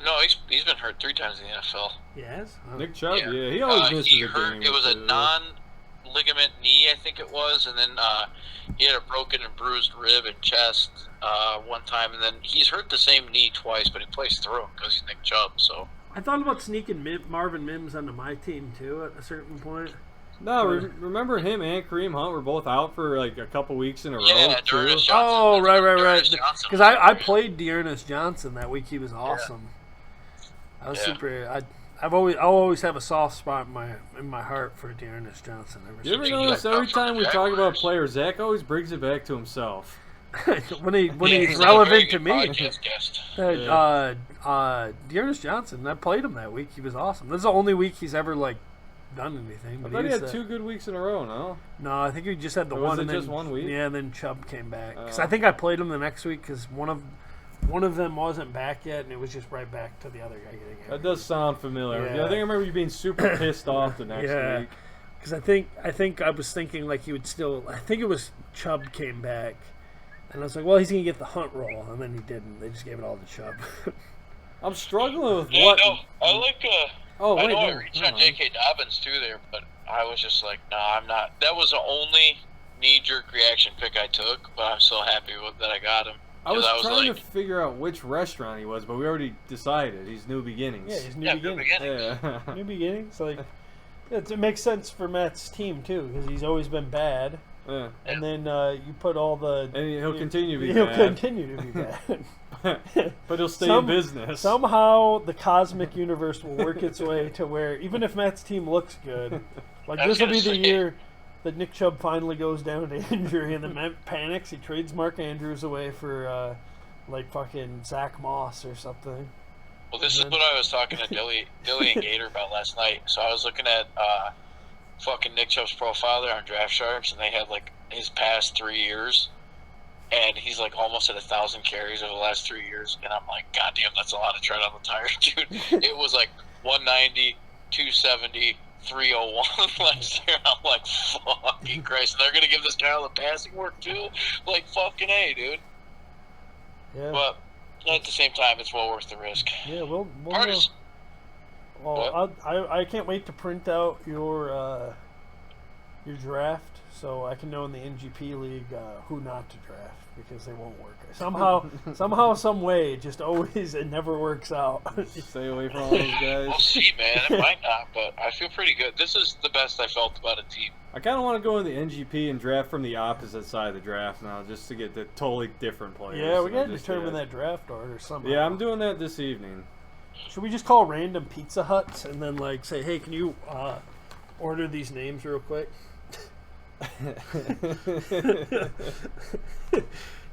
No, he's been hurt 3 times in the NFL. Yes? Nick Chubb, yeah, he always misses a game. It was a non-ligament knee, I think it was, and then he had a broken and bruised rib and chest one time, and then he's hurt the same knee twice, but he plays through him because he's Nick Chubb. So I thought about sneaking Marvin Mims onto my team too at a certain point. No, remember him and Kareem Hunt were both out for like a couple weeks in a row. Yeah, too? Oh, right. Because I played Dearness Johnson that week. He was awesome. I was super. I'll always have a soft spot in my heart for Dearness Johnson. You ever notice every time we talk about players, Zach always brings it back to himself. when he's relevant to me. Dearness Johnson, I played him that week. He was awesome. This is the only week he's ever done anything. But I thought he had 2 good weeks in a row, no? No, I think he just had the one. Was it just 1 week? Yeah, and then Chubb came back. Because I think I played him the next week because one of them wasn't back yet, and it was just right back to the other guy getting it. That does sound familiar. Yeah. I think I remember you being super pissed off the next week. Because I think I was thinking like he would still. I think it was Chubb came back, and I was like, well, he's gonna get the Hunt roll, and then he didn't. They just gave it all to Chubb. I'm struggling with what. No, I like. I reached out J.K. Dobbins too there, but I was just like, no, I'm not. That was the only knee-jerk reaction pick I took, but I'm so happy that I got him. I was trying to figure out which restaurant he was, but we already decided he's New Beginnings. Yeah, he's New Beginnings. Yeah. New Beginnings. It makes sense for Matt's team too, because he's always been bad. Yeah. And then you put all the. And he'll continue to be bad. He'll continue to be bad. But he'll stay in business. Somehow the cosmic universe will work its way to where even if Matt's team looks good, this will be the year that Nick Chubb finally goes down to injury and the Matt panics. He trades Mark Andrews away for like fucking Zach Moss or something. Well, this is what I was talking to Dilly and Gator about last night. So I was looking at fucking Nick Chubb's profile there on Draft Sharks, and they had like his past 3 years, and he's like almost at 1,000 carries over the last 3 years. And I'm like, God damn, that's a lot of tread on the tires, dude. It was like 190, 270, 301 last year. I'm like, fucking Christ. And they're gonna give this guy all the passing work too. Like, fucking A, dude. Yeah. But at the same time, it's well worth the risk. Yeah, we'll Part know. is, Well, I can't wait to print out your draft so I can know in the NGP league who not to draft because they won't work. Somehow, some way, just always it never works out. Stay away from all those we'll guys. see, man. It might not, but I feel pretty good. This is the best I felt about a team. I kind of want to go in the NGP and draft from the opposite side of the draft now, just to get the totally different players. Yeah, we than I gotta just determine did. that draft order somehow. Yeah, I'm doing that this evening. Should we just call random Pizza Huts and then like say, hey, can you order these names real quick?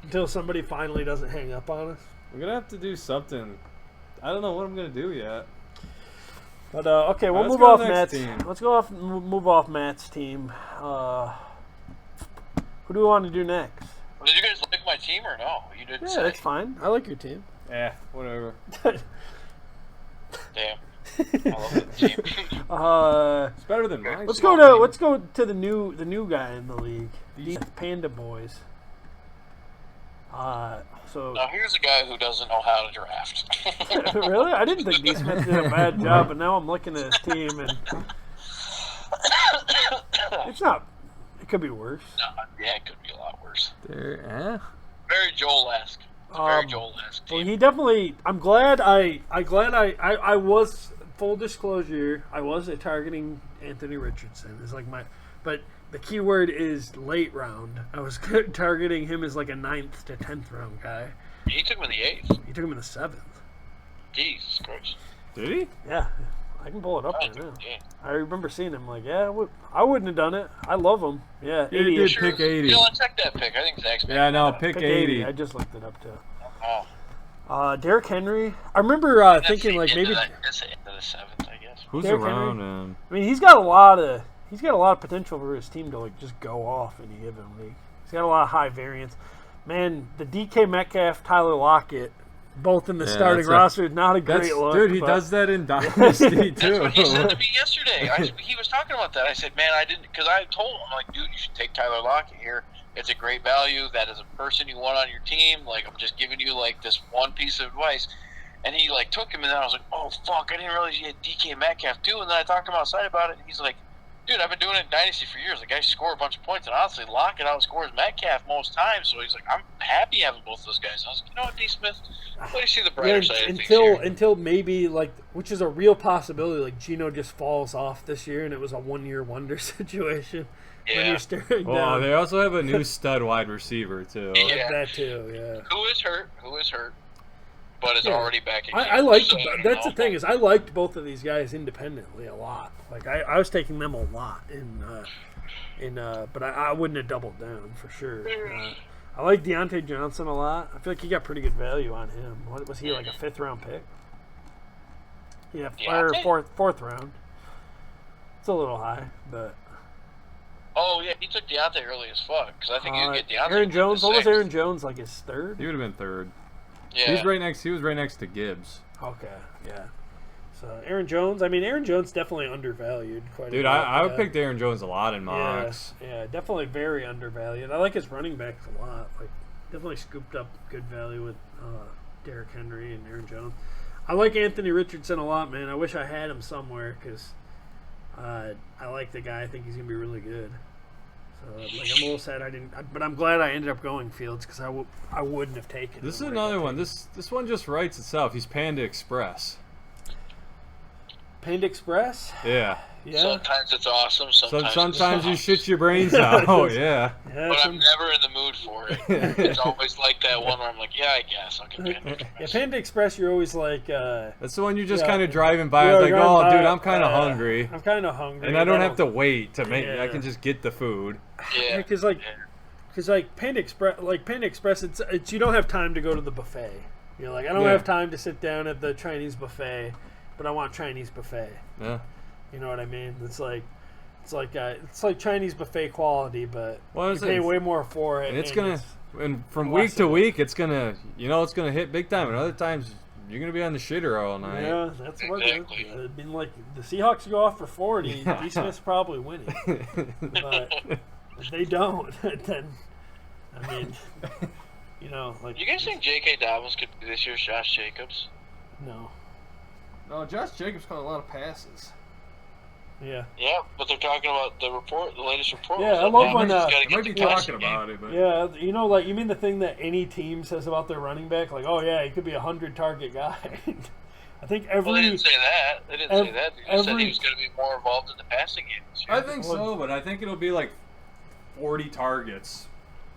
Until somebody finally doesn't hang up on us. We're gonna have to do something. I don't know what I'm gonna do yet. But okay, we'll Let's move go off to the Matt's. next team. Let's go off. Move off Matt's team. Who do we want to do next? Well, did you guys like my team or no? You didn't Yeah, say. that's fine. I like your team. Yeah, whatever. Damn. I love the team. It's better than mine. Let's go to the new guy in the league. These Panda Boys. So Now, here's a guy who doesn't know how to draft. really, I didn't think D Smith did a bad job, but now I'm looking at his team and it's not. It could be worse. No, yeah, it could be a lot worse. There, Very Joel-esque. It's a very Joel-esque Well, team. he definitely. I'm glad I was, full disclosure, I was targeting Anthony Richardson. It's like but the key word is late round. I was targeting him as like a 9th to 10th round guy. He took him in the 8th. He took him in the 7th. Jesus Christ. Did he? Yeah, I can pull it up right now. Yeah. I remember seeing him like, yeah, I wouldn't have done it. I love him. Yeah, Yeah, 80. he did. Sure. Pick 80. Dylan, check that pick. I think Zach's Yeah, no, pick Pick 80. I just looked it up too. Oh. Derrick Henry. I remember thinking like maybe. That's the end of the 7th, I guess. Who's Derrick around him? I mean, he's got a lot of potential for his team to like just go off in a given week. He's got a lot of high variance. Man, the DK Metcalf, Tyler Lockett, both in the starting roster is not a great look. Dude, he does that in Dynasty That's too. what he said to me yesterday. He was talking about that. I said, man, I didn't, because I told him, I'm like, dude, you should take Tyler Lockett here. It's a great value. That is a person you want on your team. Like, I'm just giving you like this one piece of advice. And he like took him, and then I was like, oh fuck, I didn't realize you had DK Metcalf too. And then I talked to him outside about it, and he's like, dude, I've been doing it in Dynasty for years. The guy score a bunch of points, and honestly, Lockett outscores Metcalf most times. So he's like, I'm happy having both those guys. And I was like, you know what, D. Smith, let me see the brighter side of things here. Until maybe like, which is a real possibility, like Geno just falls off this year, and it was a 1-year wonder situation. When Yeah. you're staring Well, down. they also have a new stud wide receiver too. Yeah. That too, yeah. Who is hurt, but is Yeah. already back in. I camp, liked. so I don't That's know. the thing is, I liked both of these guys independently a lot. Like I was taking them a lot but I wouldn't have doubled down for sure. I like Deontay Johnson a lot. I feel like he got pretty good value on him. What was he, like a 5th round pick? Yeah, or Deontay? fourth round. It's a little high, but Oh yeah, he took Deontay early as fuck. Because I think you get Deontay. Aaron in the Jones. What was 6th. Aaron Jones, like his 3rd? He would have been 3rd. Yeah. He was right next to Gibbs. Okay, yeah. So Aaron Jones. I mean, Aaron Jones definitely undervalued quite a bit. Dude, I would pick Aaron Jones a lot in Yeah, mocks. yeah, definitely very undervalued. I like his running backs a lot. Like, definitely scooped up good value with Derrick Henry and Aaron Jones. I like Anthony Richardson a lot, man. I wish I had him somewhere because I like the guy. I think he's gonna be really good. So, like, I'm a little sad I didn't, but I'm glad I ended up going Fields because I wouldn't have taken. This is him. another one. This one just writes itself. He's Panda Express. Panda Express. Yeah. Yeah. Sometimes it's awesome. Sometimes you it's shit your brains out. Oh yeah. Yeah, But I'm never in the mood for it. It's always like that one where I'm like, yeah, I guess I'll get Panda yeah, Express. Panda Express. You're always like. That's the one you're just Yeah. kind of driving by. Yeah, It's like, driving oh, by, dude, I'm kind of hungry, I'm kind of hungry, and I don't have to wait to make. Yeah. I can just get the food. Yeah. Because like Because like Panda Express, it's you don't have time to go to the buffet. You're like, I don't Yeah. have time to sit down at the Chinese buffet, but I want Chinese buffet. Yeah. You know what I mean? It's like Chinese buffet quality, but Well, you pay way more for it. And it's and gonna, and from less week to of it. week, it's gonna hit big time. And other times, you're gonna be on the shitter all night. Yeah, that's what Exactly. it'd been like. The Seahawks go off for 40. D. Smith's probably winning, but if they don't, then I mean, you know, like You guys think J.K. Dobbins could be this year's Josh Jacobs? no, No, Josh Jacobs caught a lot of passes. yeah. Yeah, but they're talking about the latest report. Yeah, was I that love Dobbins when, has gotta I get might be the passing talking game. about it, but Yeah, you know, like you mean the thing that any team says about their running back, like, oh yeah, he could be 100-target guy. I think Well, they every didn't say that. They didn't say that. They just said every- he was going to be more involved in the passing game this year. I think so. But I think it'll be like 40 targets.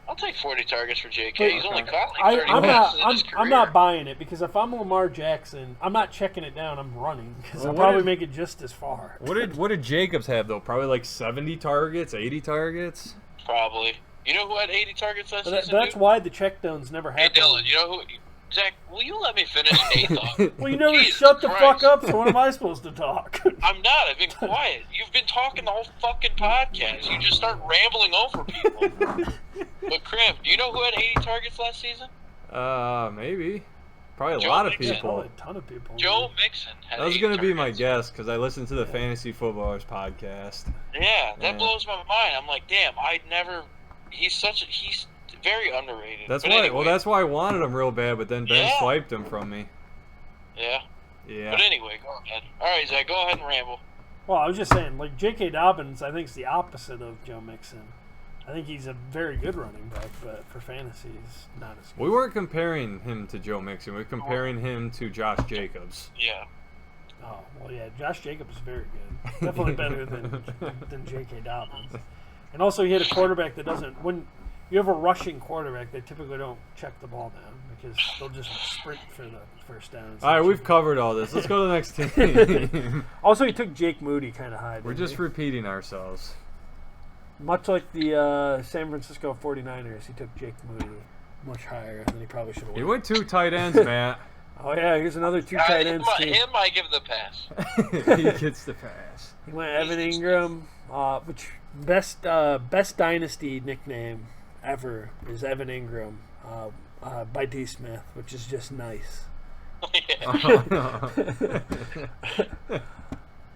I'll take 40 targets for J.K. He's only caught like I, 30 I'm passes not in his I'm, career. I'm not buying it because if I'm Lamar Jackson, I'm not checking it down. I'm running because Well, I'll what probably if- make it just as far. What did Jacobs have though? Probably like 70 targets, 80 targets. Probably. You know who had 80 targets last But season? that's dude? why the check downs never Hey, happen. Dylan, you know who? Zach, will you let me finish a thought? Well, you never Jesus shut the Christ. fuck up. So when am I supposed to talk? I'm not. I've been quiet. You've been talking the whole fucking podcast. You just start rambling over people. But Crim, do you know who had 80 targets last season? Maybe. Probably a Joe lot of Mixon. people. Probably a ton of people. Joe Mixon had That was 80 gonna be my targets. guess because I listened to the Fantasy Footballers podcast. Yeah, that Yeah. blows my mind. I'm like, damn, I'd never. He's very underrated. That's But why. anyway, Well, that's why I wanted him real bad, but then Ben Yeah. swiped him from me. Yeah. Yeah. But anyway, go ahead. All right, Zach, go ahead and ramble. Well, I was just saying, like J.K. Dobbins, I think is the opposite of Joe Mixon. I think he's a very good running back, but for fantasy, he's not as good. We weren't comparing him to Joe Mixon. We were comparing him to Josh Jacobs. Yeah. Oh, well, yeah, Josh Jacobs is very good. Definitely better than J.K. Dobbins. And also, he had a quarterback that doesn't. When you have a rushing quarterback, they typically don't check the ball down because they'll just sprint for the first down. All right, we've covered all this. Let's go to the next team. Also, he took Jake Moody kind of high. We're didn't just he? repeating ourselves. Much like the San Francisco 49ers, he took Jake Moody much higher than he probably should have He went. went 2 tight ends, Matt. Oh, yeah, here's another two tight ends team. Him, I give the pass. He gets the pass. He went Evan Ingram, which best dynasty nickname ever is Evan Ingram by D. Smith, which is just nice. Yeah.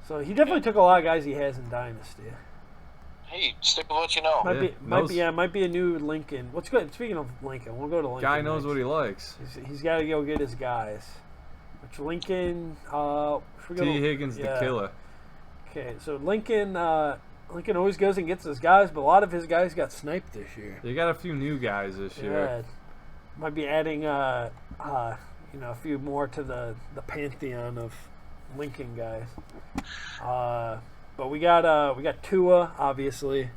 So he definitely took a lot of guys he has in dynasty. Hey, stick with what you know. Might be a new Lincoln. What's good? Speaking of Lincoln, we'll go to Lincoln. Guy knows next. what he likes. He's got to go get his guys. Which Lincoln? Should we go T. to- Higgins, yeah. the killer. Okay, so Lincoln always goes and gets his guys, but a lot of his guys got sniped this year. They got a few new guys this year. Yeah, might be adding a few more to the pantheon of Lincoln guys. But we got Tua, obviously.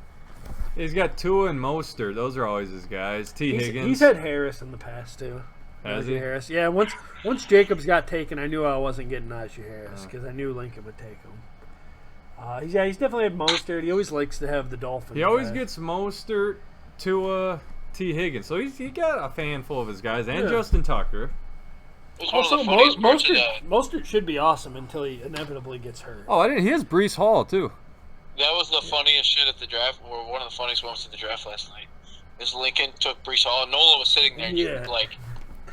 He's got Tua and Mostert. Those are always his guys. Higgins. He's had Harris in the past too. Has Najee he? Harris. Yeah, once Jacobs got taken, I knew I wasn't getting Najee Harris because I knew Lincoln would take him. He's definitely had Mostert. He always likes to have the Dolphins. He always guys. gets Mostert, Tua, T. Higgins. So he got a handful of his guys. And Yeah. Justin Tucker. It was one Also, of the funniest parts of Mostert should be awesome until he inevitably gets hurt. Oh, I didn't. He has Brees Hall, too. that was the funniest shit at the draft, or one of the funniest moments at the draft last night. Is Lincoln took Brees Hall, and Nolan was sitting there, and Yeah.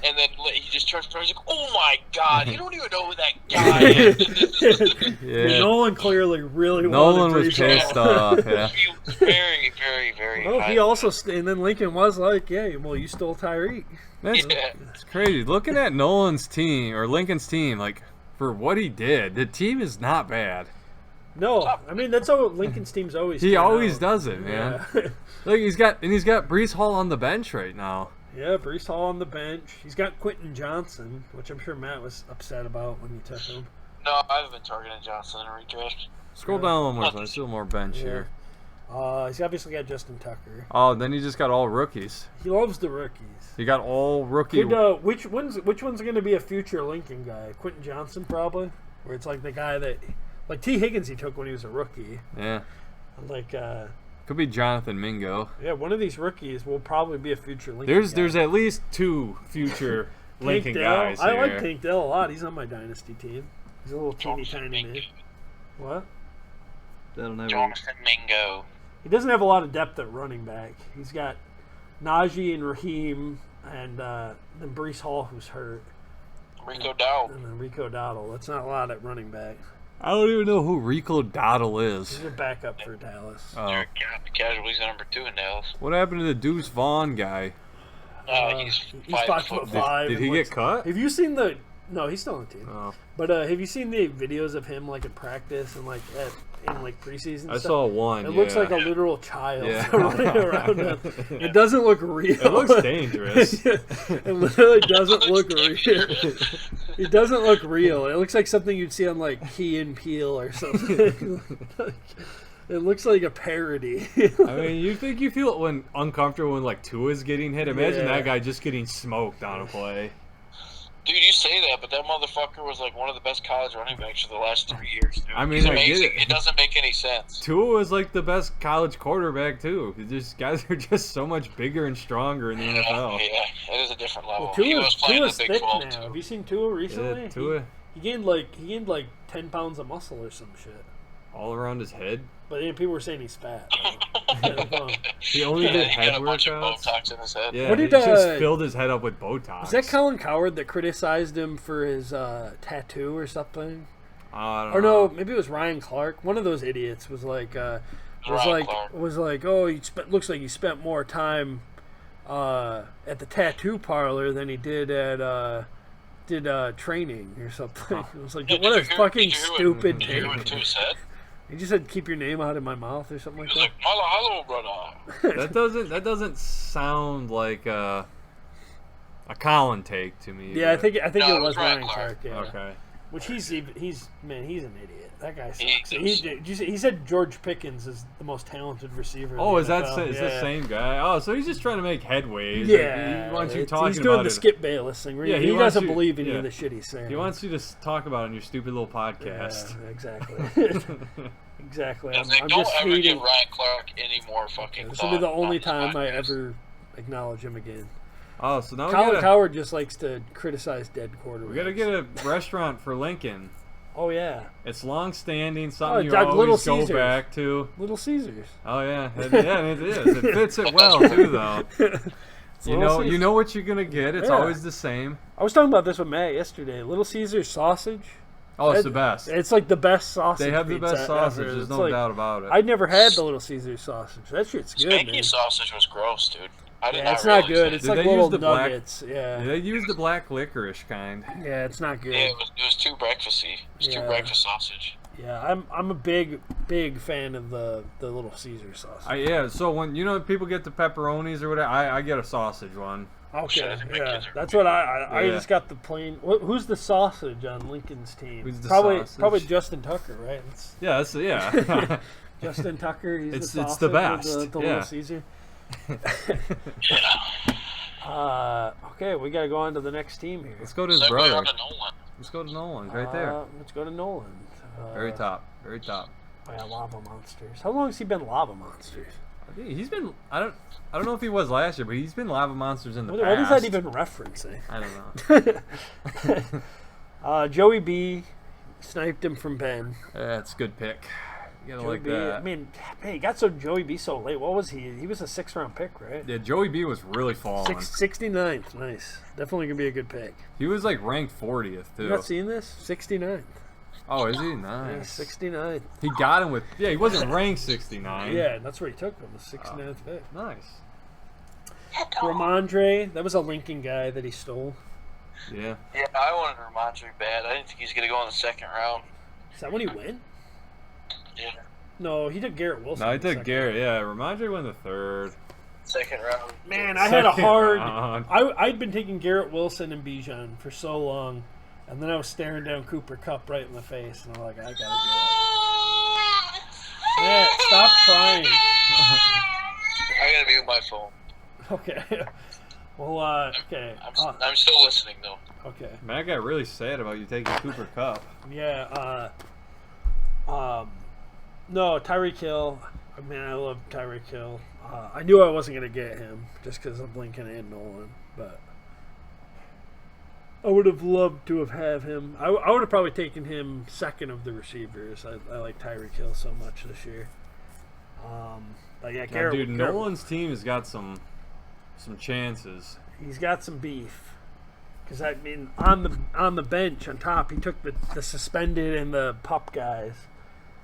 and then he just turns around, he's like, "Oh my God, you don't even know who that guy is." Yeah. Nolan clearly really Nolan wanted was Brees pissed Hall. off, yeah. He was very, very, very. Well, high. he also and then Lincoln was like, "Yeah, well, you stole Tyreek." That's, Yeah. that's crazy. Looking at Nolan's team, or Lincoln's team, like, for what he did, the team is not bad. No, I mean that's how Lincoln's team's always. He turned always out. does it, man. Yeah. Like, he's got Brees Hall on the bench right now. Yeah, Brees Hall on the bench. He's got Quentin Johnson, which I'm sure Matt was upset about when he took him. No, I haven't been targeting Johnson in a redraft. Scroll down a little more, so there's still more bench Yeah. here. He's obviously got Justin Tucker. Oh, then he just got all rookies. He loves the rookies. He got all rookie. Which one's going to be a future Lincoln guy? Quentin Johnson probably, where it's like the guy that, like T. Higgins he took when he was a rookie. Yeah. Like Could be Jonathan Mingo. Yeah, one of these rookies will probably be a future Lincoln guy. There's at least 2 future Lincoln Tank guys Dell. I here. like Tank Dell a lot. He's on my dynasty team. He's a little teeny tiny man. What? That'll never. Jonathan Mingo. He doesn't have a lot of depth at running back. He's got Najee and Raheem, and then Brees Hall, who's hurt, Rico Dowd. and then Rico Dowdle. That's not a lot at running back. I don't even know who Rico Dowdle is. He's a backup for Dallas. Oh. They're casualties number 2 in Dallas. What happened to the Deuce Vaughn guy? He's 5 5'5". foot. Did he get cut? Have you seen the? No, he's still on the team. Oh. But have you seen the videos of him like in practice and like in like preseason? I stuff? saw one. It looks yeah. like a literal child Yeah. running around him. It doesn't look real. It looks dangerous. It literally doesn't look real. It doesn't look real. It looks like something you'd see on like Key and Peele or something. It looks like a parody. I mean, you think you feel uncomfortable when like Tua's getting hit? Imagine Yeah. that guy just getting smoked on a play. Dude, you say that, but that motherfucker was like one of the best college running backs for the last 3 years, dude. I mean, He's I get amazing. it. It doesn't make any sense. Tua was like the best college quarterback too. These guys are just so much bigger and stronger in the NFL. Yeah, it is a different level. Well, he was playing Tua's the Big thick 12 now. too. Have you seen Tua recently? Yeah, Tua He gained like 10 pounds of muscle or some shit. all around his head. But yeah, people were saying he's fat. He only Yeah, did he head got a bunch of workouts. Botox in his head. Yeah, What he did, just filled his head up with Botox. Was that Colin Coward that criticized him for his tattoo or something? I don't Or know. no, maybe it was Ryan Clark. One of those idiots was like, Ryan Clark. oh, looks like he spent more time at the tattoo parlor than he did at training or something. It was like, Yeah, what a did you hear- fucking did you hear stupid Did you hear what take. Tua said? He just said, "Keep your name out of my mouth" or something like He was that. like, hello, brother. That doesn't sound like a Colin take to me. Yeah, I but- think No, it was Ryan Clark. Clark. Yeah. Okay. Which he's an idiot. That guy He sucks. is. He said George Pickens is the most talented receiver. in Oh, the is that NFL. is the same guy? Oh, so he's just trying to make headways. Yeah, He wants you it's- talking he's doing about the it. Skip Bayless thing. Where Yeah, he he wants doesn't you- believe any yeah. of the shit he's saying. He wants you to talk about it on your stupid little podcast. Yeah, exactly. Exactly. I was like, I'm don't just ever give hating. Ryan Clark any more fucking This will be the thought only on this time I podcast. ever acknowledge him again. Oh, so now Colin Coward just likes to criticize dead quarterbacks. we gotta get a restaurant for Lincoln. Oh yeah, It's long-standing, something you Doug, always Little go Caesars. back to. Little Caesars. Oh yeah, yeah, it is. It fits it well too, though. You Little know, you Caesars. know what you're gonna get. It's Yeah. always the same. I was talking about this with Matt yesterday. Little Caesars sausage. Oh, it's the best. It's like the best sausage. They have the pizza best sausage. ever. There's It's no like- doubt about it. I'd never had the Little Caesars sausage. That shit's good, Spanky man. sausage was gross, dude. I did Yeah, not it's not realize good. that. It's Did like they little use the black- nuggets. Yeah. They use the black licorice kind. Yeah, it's not good. Yeah, it was too breakfasty. It was too Yeah. breakfast sausage. Yeah, I'm a big fan of the Little Caesar sausage. Yeah, so when people get the pepperonis or whatever, I get a sausage one. Okay, Shit, I think my yeah, kids are that's gonna what I Yeah. just got the plain. Who's the sausage on Lincoln's team? Who's the probably sausage? probably Justin Tucker, right? Yeah, yeah. Justin Tucker. He's It's the the sausage best, of the yeah. Little Caesar. Okay, we got to go on to the next team here. Let's go to his Segue brother. on to Nolan. Let's go to Nolan, right there. Let's go to Nolan. Very top. Very top. Oh yeah, Lava Monsters. How long has he been Lava Monsters? I think he's been. I don't know if he was last year, but he's been Lava Monsters in the What past. is that even referencing? I don't know. Joey B sniped him from Ben. That's a good pick. You gotta Joey like B. that. I mean, hey, he got Joey B so late. What was he? He was a 6th-round pick, right? Yeah, Joey B was really falling. 69th. Nice. Definitely gonna be a good pick. He was like ranked 40th too. You not seeing this? 69th. Oh, is he? Yeah, Nice. 69th. He got him with. Yeah, he wasn't ranked 69. Yeah, that's where he took him. The 69th pick. Nice. Ramondre, that was a Lincoln guy that he stole. Yeah. Yeah, I wanted Ramondre bad. I didn't think he was going to go in the second round. Is that when he went? Yeah. No, he took Garrett Wilson. No, he in the took second Garrett. Yeah, Ramondre went the third. Second round. Man, I had a Second hard. round. I'd been taking Garrett Wilson and Bijan for so long, and then I was staring down Cooper Kupp right in the face, and I'm like, I gotta do it. Matt, stop crying. I got to mute my phone. Okay. Well, okay. I'm still listening, though. Okay. Matt got really sad about you taking Cooper Kupp. Yeah. No, Tyreek Hill. I mean, I love Tyreek Hill. I knew I wasn't going to get him just because of Lincoln and Nolan, but I would have loved to have had him. I would have probably taken him second of the receivers. I like Tyreek Hill so much this year. But yeah, Dude, Nolan's team has got some chances. He's got some beef. Because I mean, on the bench on top, he took the suspended and the pup guys.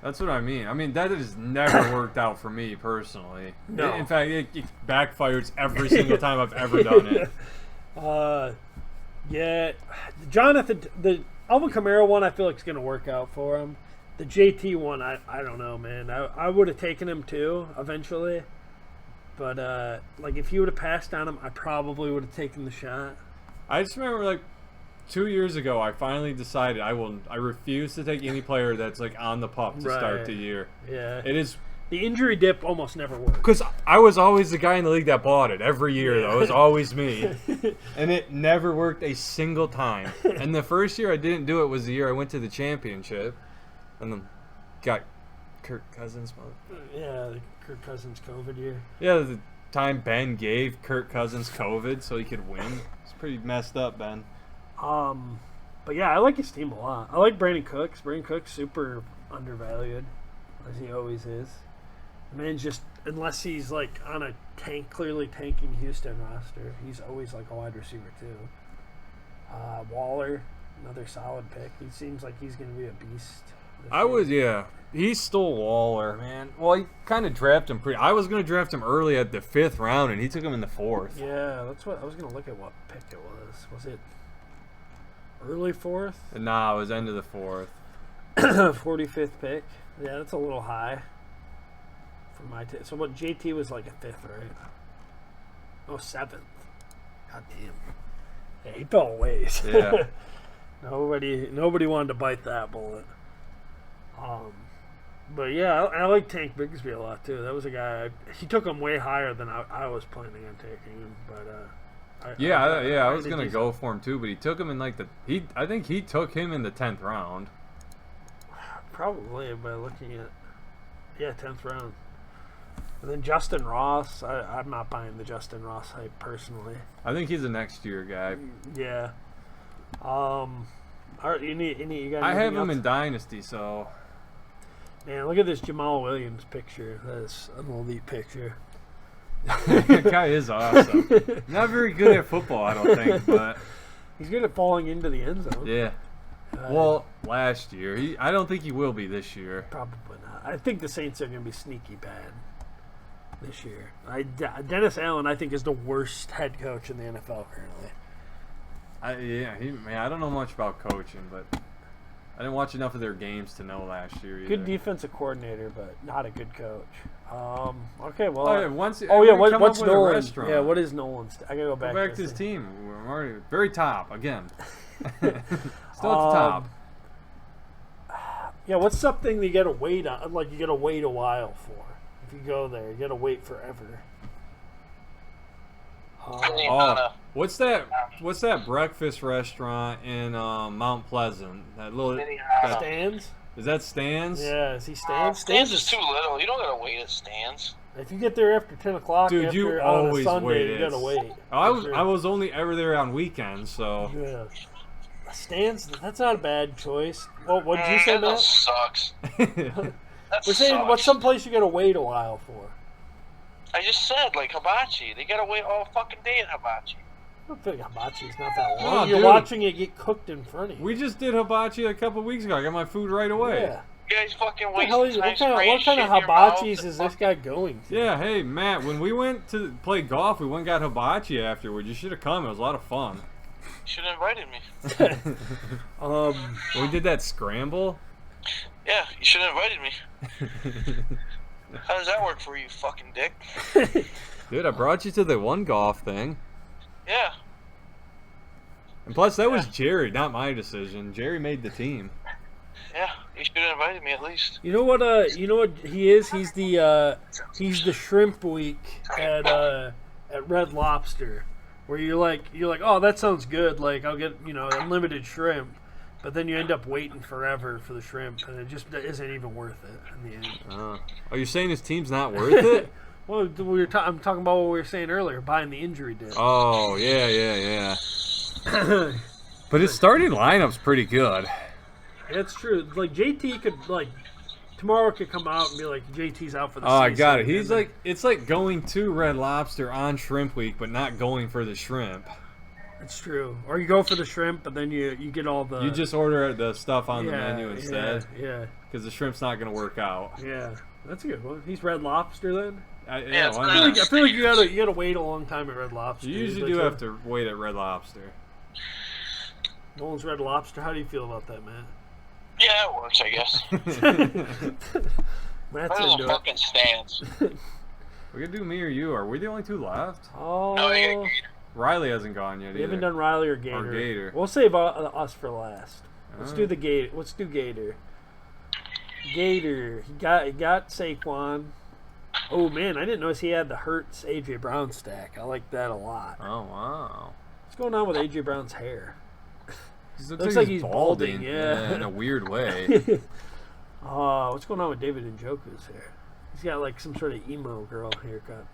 That's what I mean. I mean, that has never worked out for me personally. No. In fact, it backfires every single time I've ever done it. Yeah, Jonathan, the Alvin Kamara one, I feel like is going to work out for him. The JT one, I don't know, man. I would have taken him too eventually, but like if he would have passed on him, I probably would have taken the shot. I just remember like 2 years ago, I finally decided I refuse to take any player that's like on the pup to start the year. Yeah, it is. The injury dip almost never works. Because I was always the guy in the league that bought it every year, though. It was always me. And it never worked a single time. And the first year I didn't do it was the year I went to the championship. And then got Kirk Cousins. Yeah, the Kirk Cousins COVID year. Yeah, the time Ben gave Kirk Cousins COVID so he could win. It's pretty messed up, Ben. But yeah, I like his team a lot. I like Brandon Cooks. Brandon Cooks super undervalued, as he always is. The man's just, unless he's like on a clearly tanking Houston roster, he's always like a wide receiver too. Waller, another solid pick. He seems like he's going to be a beast. He stole Waller, man. Well, he kind of drafted him I was going to draft him early at the 5th round, and he took him in the 4th. Yeah, that's what I was going to look at. What pick it was? Was it early 4th? Nah, it was end of the 4th. 45th pick. Yeah, that's a little high for my so what, JT was like a 5th, right? Oh, 7th. God damn. Yeah, he fell a ways. Yeah. Nobody wanted to bite that bullet. But yeah, I like Tank Bigsby a lot too. That was a guy. He took him way higher than I was planning on taking him. But I was gonna go for him too, but he took him in like I think he took him in the 10th round. Probably by looking at 10th round. And then Justin Ross, I'm not buying the Justin Ross hype personally. I think he's a next year guy. Yeah. All right, you got I have him else? in Dynasty, so. Man, look at this Jamal Williams picture. That's an elite picture. That guy is awesome. Not very good at football, I don't think, but he's good at falling into the end zone. Yeah. Well, last year. I don't think he will be this year. Probably not. I think the Saints are going to be sneaky bad this year. Dennis Allen, I think, is the worst head coach in the NFL currently. I don't know much about coaching, but I didn't watch enough of their games to know last year either. Good defensive coordinator, but not a good coach. Okay, well. What's Nolan? Yeah, what is Nolan's? I gotta go back. Go back to his team. We're already very top again. Still at the top. Yeah, what's something that you gotta wait on? Like you gotta wait a while for. If you go there, you gotta wait forever. What's that breakfast restaurant in Mount Pleasant? That little Stan's? Is that Stan's? Yeah, is he Stan's? Stan's is too little. You don't gotta wait at Stan's. If you get there after 10 o'clock, dude, you always on a Sunday, wait. You gotta wait. I was only ever there on weekends, so. Yeah. Stan's, that's not a bad choice. Well, what did you say, Matt? That sucks. We're saying what's some place you gotta wait a while for? I just said, like, hibachi. They gotta wait all fucking day at hibachi. I don't think hibachi's not that long. Oh, You're dude. watching it get cooked in front of you. We just did hibachi a couple weeks ago. I got my food right away. Yeah. You guys fucking What wasting time. what kind of hibachis is this guy going to? Yeah, hey, Matt, when we went to play golf, we went and got hibachi afterwards. You should have come. It was a lot of fun. You should have invited me. We did that scramble. Yeah, you should have invited me. How does that work for you, fucking dick? Dude, I brought you to the one golf thing. Yeah. And plus, that was Jerry, not my decision. Jerry made the team. Yeah, you should have invited me at least. You know what he is? He's the shrimp week at Red Lobster, where you're like, oh, that sounds good. Like I'll get unlimited shrimp, but then you end up waiting forever for the shrimp, and it just isn't even worth it in the end. Are you saying his team's not worth it? Well, I'm talking about what we were saying earlier, buying the injury dip. Oh, yeah. But his starting lineup's pretty good. That's true. Like JT could tomorrow could come out and be like JT's out for the Oh, season. I got it. He's like, it's like going to Red Lobster on Shrimp Week, but not going for the shrimp. It's true. Or you go for the shrimp, but then you get all the. You just order the stuff on the menu instead. Yeah. Because the shrimp's not going to work out. Yeah, that's a good one. He's Red Lobster then. Yeah, why I not? feel like you gotta wait a long time at Red Lobster. You usually do have to wait at Red Lobster. Nolan's Red Lobster. How do you feel about that, man? Yeah, it works, I guess. Matt's Better than into it. fucking stands. We could do me or you. Are we the only two left? Oh, No, you gotta Riley hasn't gone yet we haven't either. done Riley or Gator. Or Gator. We'll save us for last. Let's Oh. do the Gator. Let's do Gator. Gator. He got Saquon. Oh man, I didn't notice he had the Hurts AJ Brown stack. I like that a lot. Oh, wow. What's going on with AJ Brown's hair? He Looks like he's balding, yeah. In a weird way. What's going on with David Njoku's hair? He's got like some sort of emo girl haircut.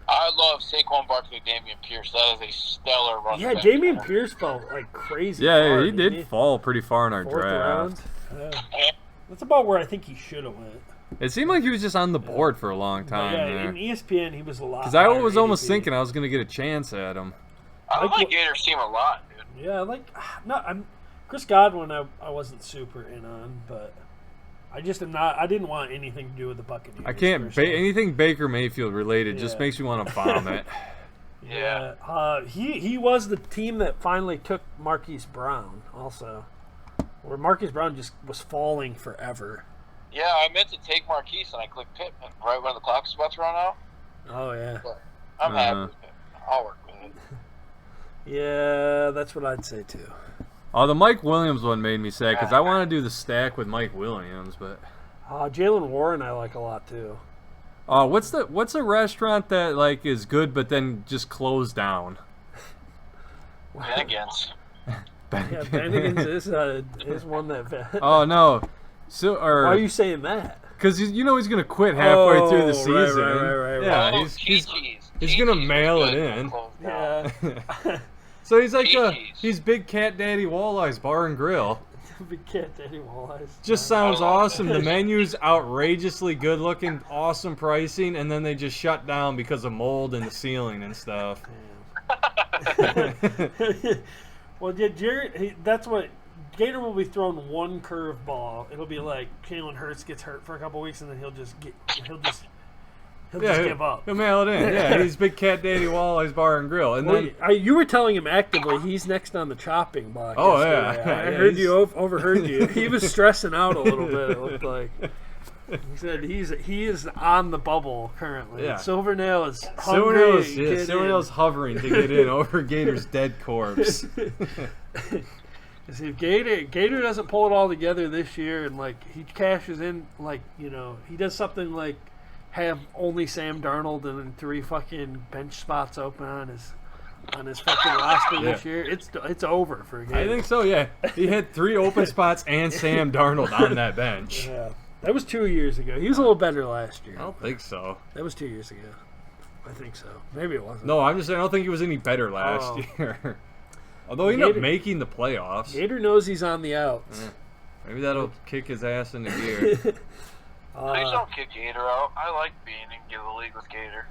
I love Saquon Barkley, Dameon Pierce. That is a stellar running Yeah, back. Dameon Pierce fell like crazy. Yeah, hard, he did fall pretty far in our Fourth draft. round. That's about where I think he should have went. It seemed like he was just on the board for a long But time yeah, there. in ESPN he was a lot. Because I higher was almost ADP. thinking I was going to get a chance at him. I Like like Gators team a lot, dude. Yeah, I'm Chris Godwin. I wasn't super in on, but I just am not. I didn't want anything to do with the Buccaneers. I can't. personally. Anything Baker Mayfield related just Yeah. makes me want to vomit. Yeah. He was the team that finally took Marquise Brown. Also, where Marquise Brown just was falling forever. Yeah, I meant to take Marquise and I clicked Pittman right when the clock was about to run out. Oh yeah. I'm happy with Pittman. I'll work with it. Yeah, that's what I'd say too. Oh, the Mike Williams one made me sad because I want to do the stack with Mike Williams, but Jalen Warren I like a lot too. what's a restaurant that like is good but then just closed down? Bennigan's. Yeah, Bennigan's is one that. Oh no, so Why are or you saying that? because you know he's gonna quit halfway through the right, season. right. Yeah, Oh, he's Chi-Chi's. gonna Chi-Chi's mail was it good in. when closed down. Yeah. So he's like Chi-Chi's. he's Big Cat Daddy Walleyes Bar and Grill. Big cat Daddy Walleyes. Just sounds I love awesome. The menu's outrageously good looking, awesome pricing, and then they just shut down because of mold in the ceiling and stuff. Well, yeah, Jared. That's what Gator will be throwing one curve ball. It'll be like Jalen Hurts gets hurt for a couple weeks, and then he'll just give up. He'll mail it in. Yeah, he's Big Cat Daddy Walleyes Bar and Grill. And Well, then you were telling him actively he's next on the chopping block. Oh, yesterday. yeah. I Yeah, heard he's- you overheard you. He was stressing out a little bit. It looked like he said he is on the bubble currently. Yeah. Silvernail is hungry. Silvernail's hovering to get in over Gator's dead corpse. If Gator doesn't pull it all together this year and like he cashes in, like he does something like have only Sam Darnold and then 3 fucking bench spots open on his fucking roster this year, it's over for Gator. I think so, yeah. He had 3 open spots and Sam Darnold on that bench. Yeah, that was 2 years ago. He was a little better last year. I don't think so. That was 2 years ago. I think so. Maybe it wasn't. No, I'm just saying I don't think he was any better last year. Although he ended up making the playoffs. Gator knows he's on the outs. Maybe that'll kick his ass into gear. Please don't kick Gator out. I like being in the league with Gator.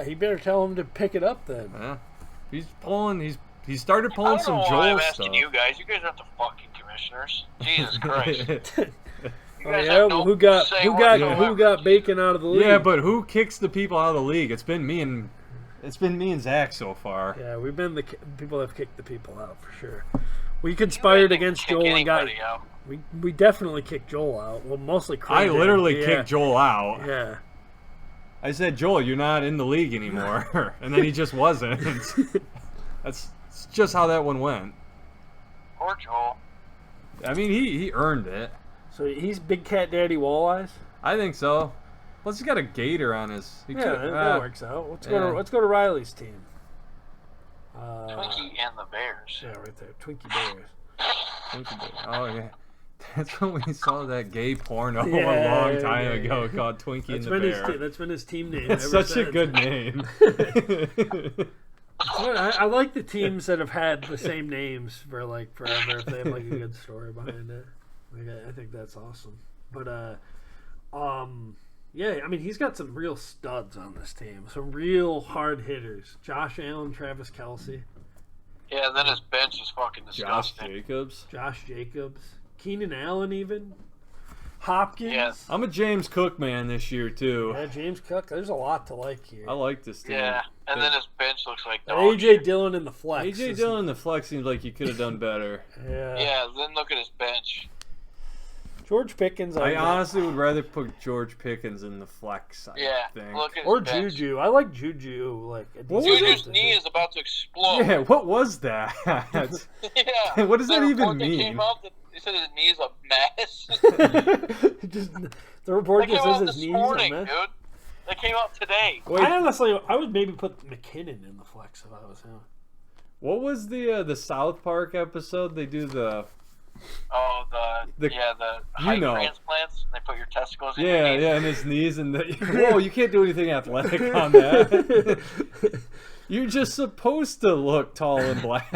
He better tell him to pick it up then. Yeah. He started I pulling don't some know why Joel I'm stuff. asking you guys. You guys aren't the fucking commissioners. Jesus Christ. You Oh, guys yeah, have well, no who got say who got whatsoever. who got Bacon out of the league? Yeah, but who kicks the people out of the league? It's been me and Zach so far. Yeah, we've been the people that have kicked the people out for sure. We conspired You guys against didn't Joel kick and got anybody out. we definitely kicked Joel out. Well, mostly Craig I did. literally Yeah. kicked Joel out. Yeah. I said, Joel, you're not in the league anymore. And then he just wasn't. That's just how that one went. Poor Joel. I mean, he earned it. So he's Big Cat Daddy Walleyes. I think so. Plus, he's got a gator on his. That works out. Let's yeah. go to Riley's team. Twinkie and the Bears. Yeah, right there, Twinkie Bears. Twinkie Bear. Oh yeah, that's when we saw that gay porno a Yeah, long time yeah, ago yeah. called Twinkie and That's the been his Bear. that's been his team name. It's ever such a since. good name. I like the teams that have had the same names for like forever if they have like a good story behind it. Like, I think that's awesome. But yeah, I mean he's got some real studs on this team. Some real hard hitters. Josh Allen, Travis Kelce, Yeah, and then his bench is fucking Josh disgusting. Jacobs. Josh Jacobs, Keenan Allen, even Hopkins. Yeah. I'm a James Cook man this year too. Yeah, James Cook. There's a lot to like here. I like this team. Yeah, and then his bench looks like And dog AJ shit. Dillon in the flex. AJ is- Dillon in the flex seems like you could have done better. Yeah. Yeah, then look at his bench. George Pickens. I honestly would rather put George Pickens in the flex. I Yeah, think. look at his Or bench. Juju. I like Juju. Like What was Juju's it? knee is about to explode. Yeah, what was that? Yeah. What does that The even report mean? came out that he said his knee is a mess. just the report That came just out says his this knees morning, on dude. that. That came out today. Wait, I honestly, I would maybe put McKinnon in the flex if I was him. what was the South Park episode? They do the Oh, the You height know. transplants. They put your testicles in your yeah, knees. yeah, and his knees and the whoa, you can't do anything athletic on that. You're just supposed to look tall and black.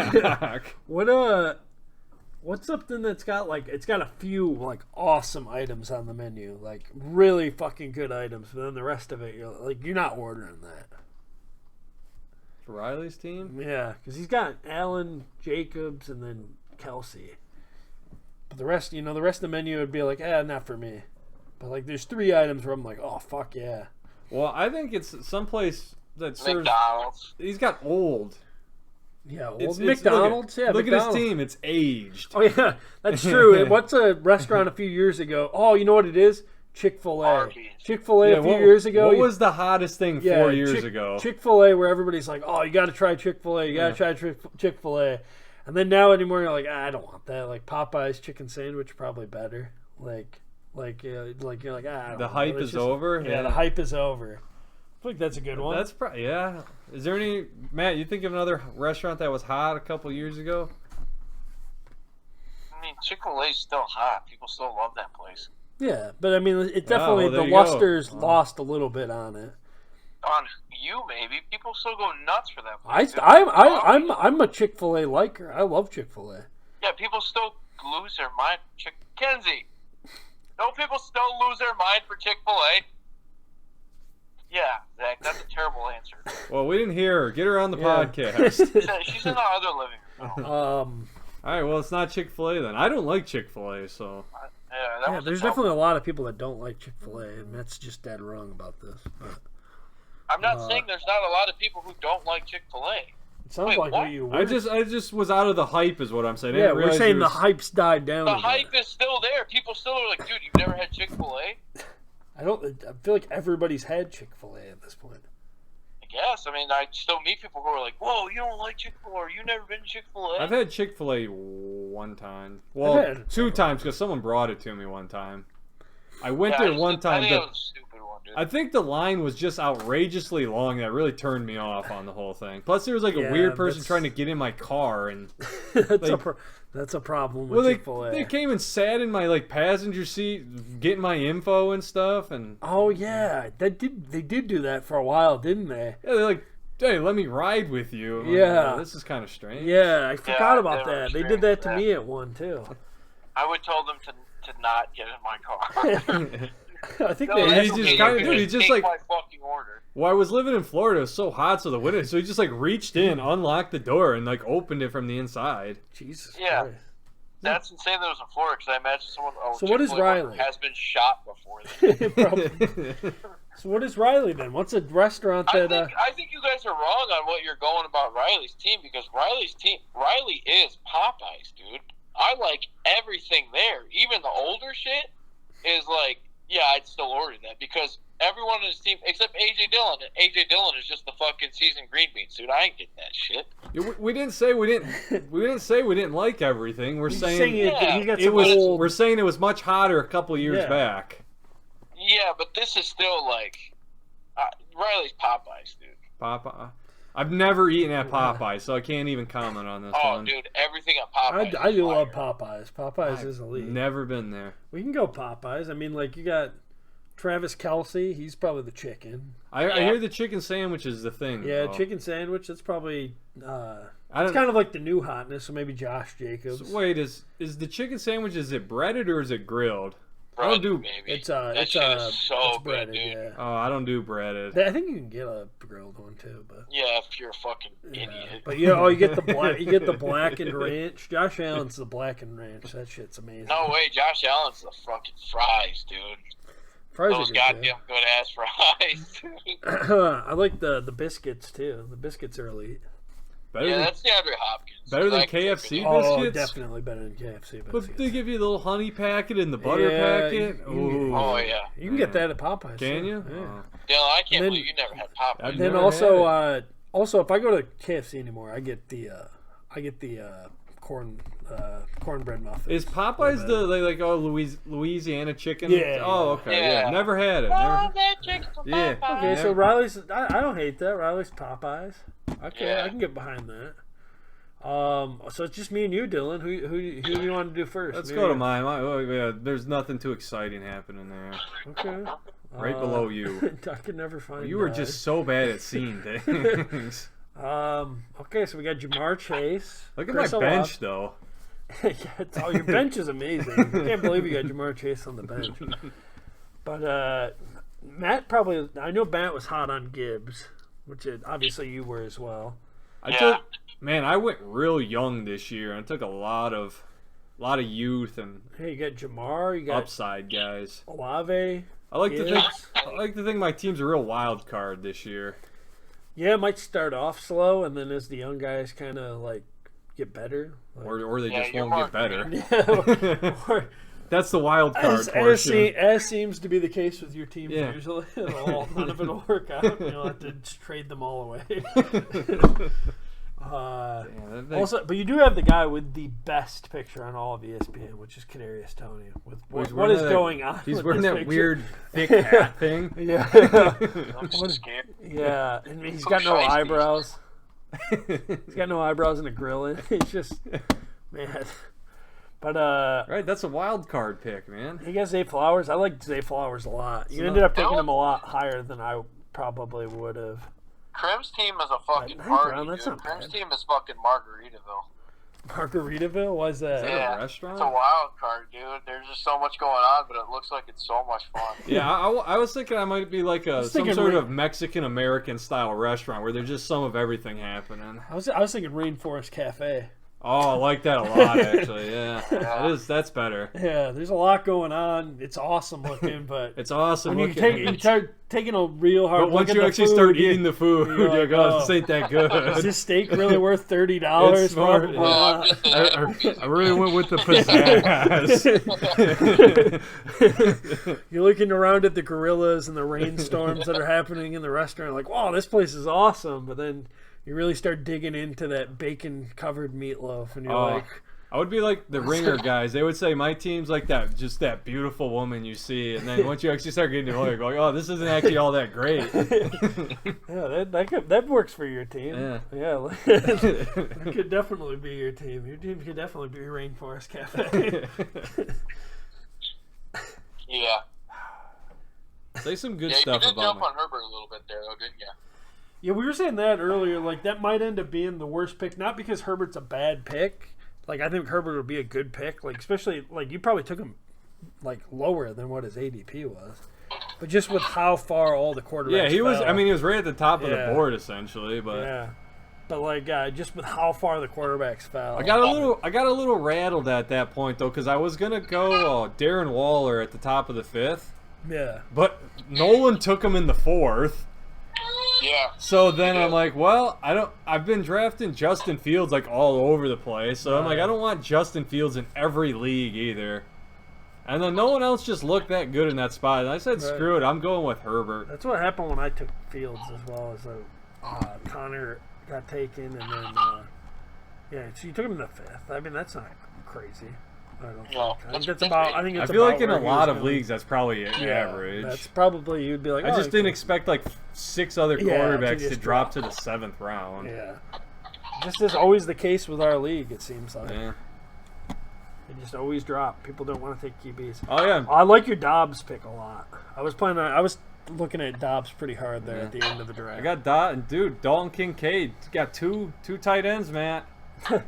What's something that's got like it's got a few like awesome items on the menu, like really fucking good items, but then the rest of it you're not ordering that. Riley's team? Yeah, because he's got Allen, Jacobs, and then Kelsey. But the rest of the menu would be like, not for me. But like, there's 3 items where I'm like, oh fuck yeah. Well, I think it's someplace that serves. McDonald's. He's got old. Yeah, old It's- McDonald's. Look, Yeah, look McDonald's. at his team. It's aged. Oh yeah, that's true. What's a restaurant a few years ago? Oh, you know what it is? Chick-fil-A. Arby's. Chick-fil-A a few years ago. What was the hottest thing 4 years ago? Chick-fil-A, where everybody's like, oh, you got to try Chick-fil-A. You got to try Chick-fil-A. And then now anymore, you're like, I don't want that. Like Popeye's chicken sandwich, probably better. You're like, I don't The know. hype It's is just- over? Yeah, the hype is over. I think that's a good one. That's probably yeah. Is there any Matt? You think of another restaurant that was hot a couple years ago? I mean, Chick-fil-A's still hot. People still love that place. Yeah, but I mean, it definitely well, there the you go. luster's lost a little bit on it. On you, maybe. People still go nuts for that I, place. dude. I'm a Chick-fil-A liker. I love Chick-fil-A. Yeah, people still lose their mind. Kenzie, don't people still lose their mind for Chick-fil-A? Yeah, Zach, that's a terrible answer. Well, we didn't hear her. Get her on the Yeah. podcast. She's in the other living room. All right. Well, it's not Chick-fil-A then. I don't like Chick-fil-A, so Yeah, that Yeah, was there's a tough definitely a lot of people that don't like Chick-fil-A, and that's just dead wrong about this. But I'm not saying there's not a lot of people who don't like Chick-fil-A. it sounds Wait, like what? what you I were. just was out of the hype, is what I'm saying. I Yeah, didn't we're realize saying it the was- hype's died down. The a bit. hype is still there. People still are like, dude, you've never had Chick-fil-A? I feel like everybody's had Chick-fil-A at this point. I guess. I mean, I still meet people who are like, whoa, you don't like Chick-fil-A? Or you never been to Chick-fil-A? I've had Chick-fil-A one time. I've Well, had 2 times because someone brought it to me one time. I went Yeah, there one I time. think but that was a stupid one, dude. I think the line was just outrageously long. That really turned me off on the whole thing. Plus, there was like a Yeah, weird person that's- trying to get in my car, and That's a problem with well, Chick-fil-A. they came and sat in my like passenger seat, getting my info and stuff, and Oh yeah, they did do that for a while, didn't they? yeah, they're like, "Hey, let me ride with you." I'm like, Yeah. "Oh, this is kind of strange. Yeah, I forgot about they were that. They did strange that for to that. me at one too. I would tell them to not get in my car. I think No, they. he that's just okay. kinda- You dude, he can just, take like- my fucking order. Well, I was living in Florida. It was so hot, so the window. So he just like reached in, unlocked the door, and like opened it from the inside. Jesus Yeah. Christ. That's insane that it was in Florida because I imagine someone. Oh, So what is Chick-fil-A Riley? has been shot before. Then. Probably. So what is Riley then? What's a restaurant I that? think you guys are wrong on what you're going about Riley's team because Riley is Popeyes, dude. I like everything there. Even the older shit is like, yeah, I'd still order that because everyone in his team except AJ Dillon. And AJ Dillon is just the fucking seasoned green beans, dude. I ain't getting that shit. Yeah, we didn't say we didn't like everything. We're He's saying he got it some was. old. We're saying it was much hotter a couple years Yeah. back. Yeah, but this is still like Riley's Popeyes, dude. Papa. I've never eaten at Popeyes, so I can't even comment on this Oh, one. dude, everything at Popeyes. I do is love fire. Popeyes. Popeyes is elite. Never been there. We can go Popeyes. I mean, like, you got Travis Kelce. He's probably the chicken. I hear the chicken sandwich is the thing. Yeah, though. chicken sandwich. That's probably I it's don't. kind of like the new hotness. So maybe Josh Jacobs. So wait, is the chicken sandwich, is it breaded or is it grilled? I don't do. Baby. It's that shit is so it's good, breaded. dude. Yeah. Oh, I don't do breaded. I think you can get a grilled one too, but Yeah, if you're a fucking idiot. but yeah, you get the black. You get the blackened ranch. Josh Allen's the blackened ranch. That shit's amazing. No way, Josh Allen's the fucking fries, dude. Fries are Those good, goddamn good ass fries. too. I like the biscuits too. The biscuits are elite. Better Yeah, than, that's DeAndre Hopkins. better than I can KFC figure it Oh, biscuits? definitely better than KFC But biscuits. they give you the little honey packet and the butter Yeah, packet. you- Ooh. Oh, yeah. You can get that at Popeyes. Can too. you? Yeah. Oh. Dylan, I can't then- believe you never had Popeyes. I've Then never also, also if I go to KFC anymore, I get the cornbread muffin. Is Popeyes the like Louisiana chicken? Yeah. Oh, okay. Yeah. Yeah. Never had it. Oh, Never. that chicken from Yeah. Popeyes. Okay, so Never- Riley's. I don't hate that. Riley's Popeyes. Okay, Yeah. I can get behind that. So it's just me and you, Dylan. Who do you want to do first? Let's Me go or to you? mine. Yeah, there's nothing too exciting happening there. Okay. Right below you. I could never find. You were just so bad at seeing things. Okay, so we got Jamar Chase. Look at Chris my Olave. bench, though. Yeah, your bench is amazing. I can't believe you got Jamar Chase on the bench. But Matt probably. I know Matt was hot on Gibbs, which obviously you were as well. I went real young this year. I took a lot of youth and Hey, you got Jamar. You got upside guys. Olave. I like Gibbs. to think my team's a real wild card this year. Yeah, it might start off slow, and then as the young guys kind of like get better, like, Or they Yeah, just you're won't get more- better. or, That's the wild card as, portion. as seems to be the case with your team Yeah. usually. None of it will work out. You'll have to just trade them all away. Also, but you do have the guy with the best picture on all of ESPN, which is Kadarius Toney. With He's what wearing is that- going on? He's with wearing this that picture? weird thick hat thing. Yeah, I'm so scared. yeah, and he's So got no shiesty. eyebrows. He's got no eyebrows and a grill in. He's just man. But Right, that's a wild card pick, man. he got Zay Flowers. I like Zay Flowers a lot. You So ended up taking Dylan? him a lot higher than I probably would have. Crim's team is a fucking Hey, party, Brown, that's dude. not Crim's bad. team is fucking Margaritaville. Margaritaville was that? that a Yeah, restaurant? It's a wild card, dude. There's just so much going on, but it looks like it's so much fun. Yeah, I was thinking I might be like some thinking sort re- of Mexican American style restaurant where there's just some of everything happening. I was thinking Rainforest Cafe. Oh, I like that a lot, actually. Yeah, that's better. Yeah, there's a lot going on. It's awesome looking, but It's awesome when you looking. you start taking a real hard But look once at you the actually food, start eating the food, you're you're like, like, oh, oh. this ain't that is good. this steak really worth $30? It's smart. Probably Well, I'm not. just saying, I really went with the pizzazz. You're looking around at the gorillas and the rainstorms that are happening in the restaurant, like, wow, this place is awesome. But then you really start digging into that bacon-covered meatloaf, and you're Oh. like, I would be like the Ringer guys. They would say my team's like that, just that beautiful woman you see, and then once you actually start getting to know, you're going, oh, this isn't actually all that great. yeah, that works for your team. Yeah. That could definitely be your team. Your team could definitely be Rainforest Cafe. yeah. Say some good Yeah, you stuff did about jump me. on Herbert a little bit there, though, didn't you? Yeah, we were saying that earlier. Like, that might end up being the worst pick, not because Herbert's a bad pick. Like, I think Herbert would be a good pick. Like, especially, like, you probably took him, like, lower than what his ADP was. But just with how far all the quarterbacks Yeah, he was. fell. I mean, he was right at the top of Yeah. the board essentially. But Yeah. But, like, just with how far the quarterbacks fell. I got a little rattled at that point though, because I was gonna go Darren Waller at the top of the 5th, Yeah. but Nolan took him in the 4th. Yeah. So then I'm like, well, I've been drafting Justin Fields like all over the place. So I'm like, I don't want Justin Fields in every league either. And then no one else just looked that good in that spot. And I said, Right. screw it, I'm going with Herbert. That's what happened when I took Fields as well. As Connor got taken, and then yeah, so you took him in the 5th. I mean, that's not crazy. I don't No, think. I think that's that's about. I think I it's feel about like in a where he lot was of going. leagues that's probably Yeah, average. That's probably you'd be like. I oh, just didn't okay. expect like 6 other Yeah, quarterbacks to to just drop drop. to the 7th round. Yeah. Just is always the case with our league. It seems like Yeah. they just always drop. People don't want to take QBs. Oh yeah. I like your Dobbs pick a lot. I was looking at Dobbs pretty hard there at the end of the draft. I got Dalton Kincaid. Got two tight ends, Matt. Oh,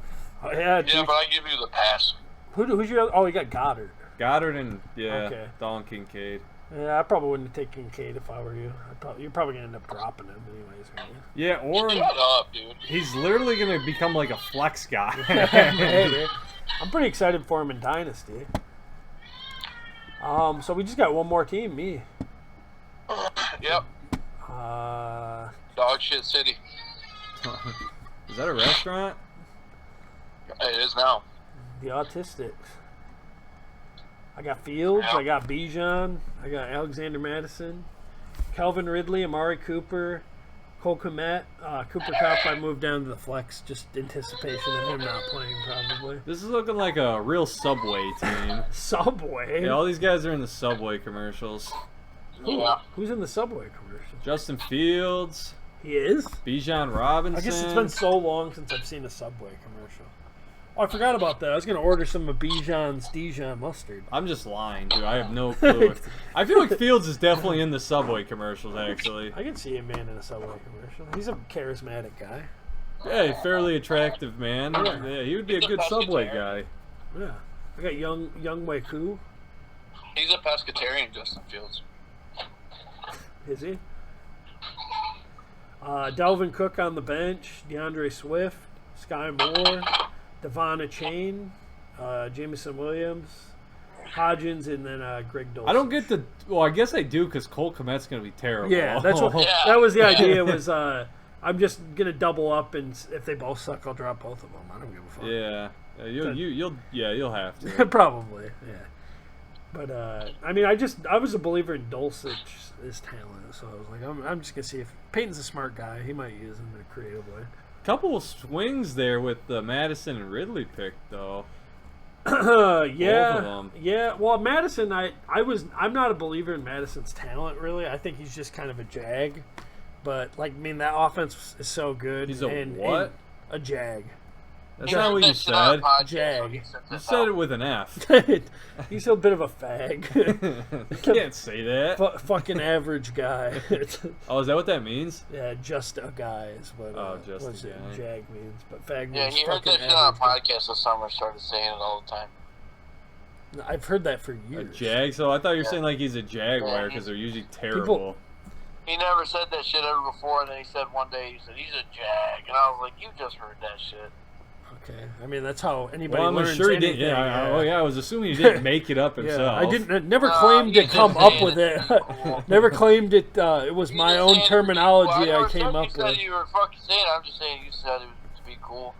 yeah, Yeah, dude. but I give you the pass. Who's your? Oh, you got Goddard. Goddard and Okay. Dalton Kincaid. Yeah, I probably wouldn't take Kincaid if I were you. You're probably gonna end up dropping him anyways. Aren't you? Yeah, or Shut up, dude. he's literally gonna become like a flex guy. Maybe. I'm pretty excited for him in Dynasty. So we just got one more team, me. Yep. Dog shit city. Is that a restaurant? It is now. The Autistics. I got Fields, I got Bijan, I got Alexander Madison, Calvin Ridley, Amari Cooper, Cole Kmet, Cooper Kupp. I moved down to the flex, just anticipation of him not playing probably. This is looking like a real Subway team. Subway? Yeah, all these guys are in the Subway commercials. Yeah. Who's in the Subway commercial? Justin Fields, He is? Bijan Robinson. I guess it's been so long since I've seen a Subway commercial. Oh, I forgot about that. I was going to order some of Bijan's Dijon mustard. I'm just lying, dude. I have no clue. I feel like Fields is definitely in the Subway commercials, actually. I can see a man in a Subway commercial. He's a charismatic guy. Yeah, a fairly attractive man. Yeah. Yeah, he would be a good Subway guy. Yeah. I got young Wei Koo. He's a pescatarian, Justin Fields. Is he? Dalvin Cook on the bench. DeAndre Swift. Sky Moore. Devon Chain. Jameson Williams. Hodgins, and then Greg Dulcich. I don't get the. Well, I guess I do because Cole Kmet's going to be terrible. Yeah, that's what. Yeah. That was the idea. Was I'm just gonna double up, and if they both suck, I'll drop both of them. I don't give a fuck. Yeah, you'll have to. Probably, yeah. But I mean, I was a believer in Dulcich's talent, so I was like, I'm just gonna see if Peyton's a smart guy. He might use him in a creative way. Couple of swings there with the Madison and Ridley pick, though. Yeah, Both of them. yeah. Well, Madison, I'm not a believer in Madison's talent really. I think he's just kind of a jag. But like, I mean, that offense is so good. He's a and what? A jag. That's not what you said. Jag. You said it with an F. He's a bit of a fag. You can't say that. Fucking average guy. Oh, is that what that means? Yeah, just a guy is what, just what's a it, guy. jag means. But fag Yeah, means he heard fucking that shit on a average guy. podcast this summer. Started saying it all the time. I've heard that for A years. Jag? So I thought you were saying like he's a Jaguar Yeah, because they're usually terrible. He never said that shit ever before, and then he said one day, he said, he's a jag. And I was like, you just heard that shit. Okay, I mean that's how anybody Well, I'm learns sure he anything. didn't. Yeah, I was assuming he didn't make it up Yeah, himself. I didn't. Never No, claimed to he's come just up saying with it. it's cool. Never claimed it. It was You my just own said- terminology well, I never came said up you said with. you were fucking saying it. I'm just saying you said it to be cool.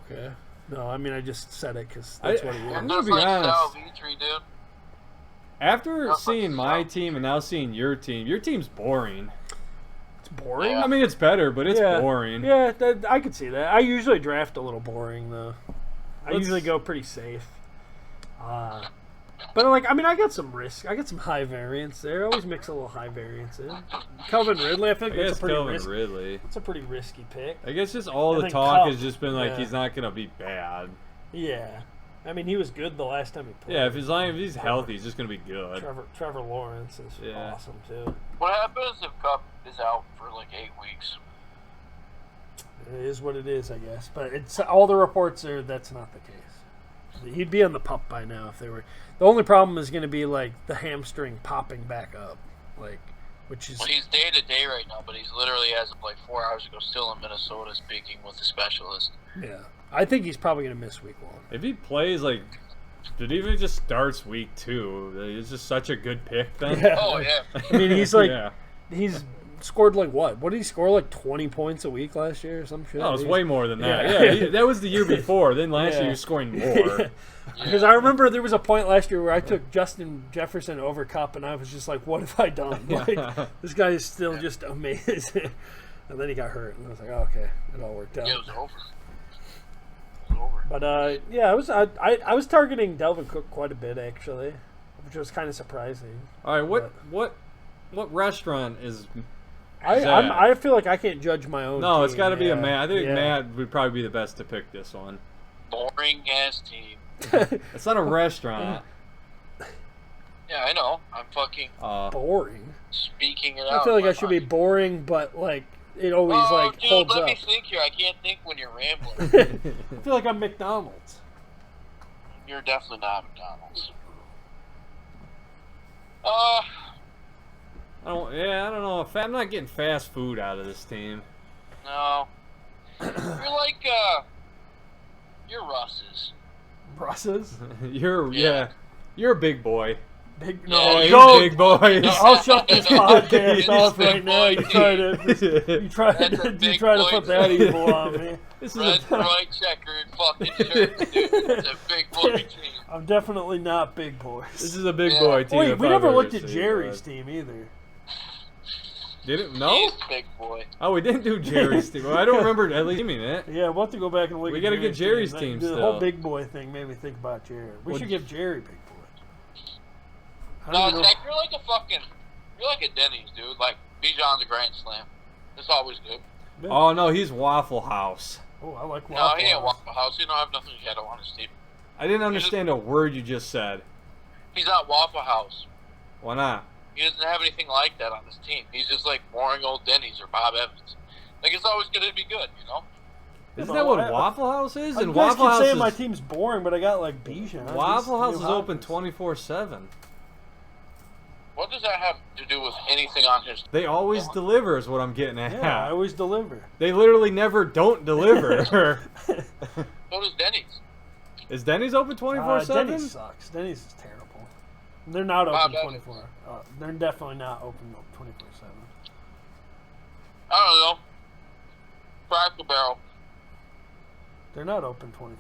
Okay. No, I mean I just said it because that's what he I'm is. gonna Just be like honest. Sal Vetri, dude. After That's seeing like my South. team and now seeing your team's boring. It's boring. Yeah. I mean, it's better, but it's Yeah. boring. Yeah, I could see that. I usually draft a little boring though. I Let's- usually go pretty safe. But like, I mean, I got some risk. I got some high variance there. I always mix a little high variance in. Calvin Ridley, I think I that's guess a pretty Calvin Ridley. It's a pretty risky pick. I guess just all And the then talk Cup. has just been like Yeah. he's not gonna be bad. Yeah, I mean, he was good the last time he played. Yeah, if he's healthy, he's just gonna be good. Trevor Lawrence is Yeah. awesome too. What happens if Cup is out for like 8 weeks? It is what it is, I guess. But it's all the reports are that's not the case. He'd be on the pup by now if they were. The only problem is going to be like the hamstring popping back up, like which is Well, he's day to day right now, but he's literally, as of like 4 hours ago, still in Minnesota speaking with a specialist. yeah. I think he's probably going to miss week 1. If he plays like, if he even just starts week 2, it's just such a good pick then. Yeah. Oh, yeah. I mean, he's like yeah. he's scored like what? What did he score like 20 points a week last year or some shit? No, it's He's- way more than that. Yeah. Yeah, that was the year before. Then last year Yeah. he was scoring more. Because I remember there was a point last year where I took Justin Jefferson over Cup, and I was just like, "What have I done? Like, this guy is still just amazing." And then he got hurt, and I was like, oh, "Okay, it all worked out." Yeah, it was over. It was over. But yeah, I was targeting Delvin Cook quite a bit actually, which was kind of surprising. All right, what restaurant is? I feel like I can't judge my own. No, team. it's got to be a Matt. I think yeah. Matt would probably be the best to pick this one. Boring ass team. It's not a restaurant. Yeah, I know. I'm fucking boring. speaking it out. I feel like in I my should be mind. boring, but like it always like dude, holds let up. me think here. I can't think when you're rambling. I feel like I'm McDonald's. You're definitely not McDonald's. I don't know. I'm not getting fast food out of this team. No. You're like, you're Russ's. Russ's? You're a big boy. Big no, Yeah, go. big boys. No, I'll shut this podcast He's off big right now. You boy. try to That's a put big that boy. evil on me. This is Red, a, white, checkered fucking shirts, dude. It's a big boy team. I'm definitely not big boys. this is a big Yeah. boy team. Wait, if we I've never ever looked at seen Jerry's one. team either. Did it? No. He's big boy. Oh, we didn't do Jerry's team. Well, I don't remember at least naming it. Yeah, we'll have to go back and look. We at gotta get Jerry's team The still. whole big boy thing made me think about Jerry. We Well, should give Jerry big boy. I No, don't even know. Tech, you're like a Denny's, dude. Like, Bijan's a Grand Slam. It's always good. Oh no, he's Waffle House. Oh, I like No, Waffle he ain't House. Waffle House. He don't have nothing shadow on his team. I didn't understand a word you just said. He's not Waffle House. Why not? He doesn't have anything like that on his team. He's just like boring old Denny's or Bob Evans. Like, it's always going to be good, you know? Isn't but that what I- Waffle House is? You And guys Waffle keep House saying is, my team's boring, but I got like Bijan. Waffle House He's is new open hires. 24/7. What does that have to do with anything on his They always deliver is what I'm getting at. Yeah, I always deliver. They literally never don't deliver. So does Denny's. Is Denny's open 24/7? Denny's sucks. Denny's is terrible. They're not Bob open Evans. 24. They're definitely not open 24/7. I don't know. Cracker Barrel. They're not open 24/7.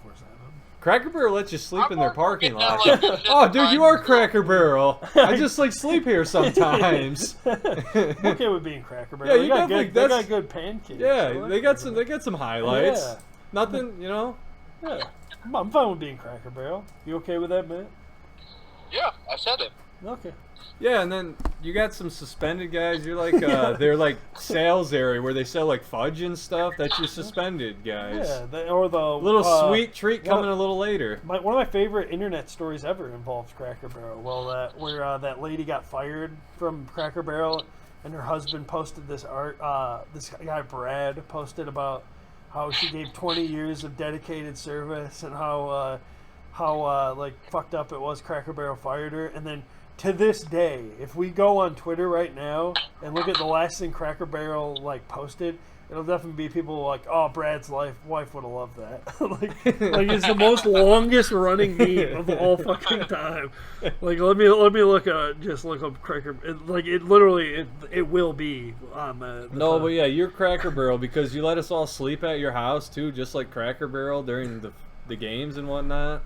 Cracker Barrel lets you sleep in their parking Getting lot. that, like, Oh, dude, you are shit Cracker Barrel. I just like sleep here sometimes. I'm okay with being Cracker Barrel. Yeah, they you got definitely- good. They that's- got good pancakes. I Yeah, like they got Cracker some. Barrel. They got some highlights. Yeah. Nothing, you know. Yeah, I'm fine with being Cracker Barrel. You okay with that, man? Yeah, I said it. Okay. Yeah, and then you got some suspended guys. You're like, they're like sales area where they sell like fudge and stuff. That's your suspended guys. Yeah, or the Little sweet treat one coming of- a little later. one of my favorite internet stories ever involves Cracker Barrel. Well, where that lady got fired from Cracker Barrel, and her husband posted this art. This guy Brad posted about how she gave 20 years of dedicated service and how like fucked up it was. Cracker Barrel fired her, and then to this day, if we go on Twitter right now and look at the last thing Cracker Barrel like posted, it'll definitely be people like, "Oh, Brad's wife would have loved that." like it's the most longest running meme of all fucking time. Like let me look up Cracker. It will be on the No, but yeah, you're Cracker Barrel because you let us all sleep at your house too, just like Cracker Barrel during the games and whatnot.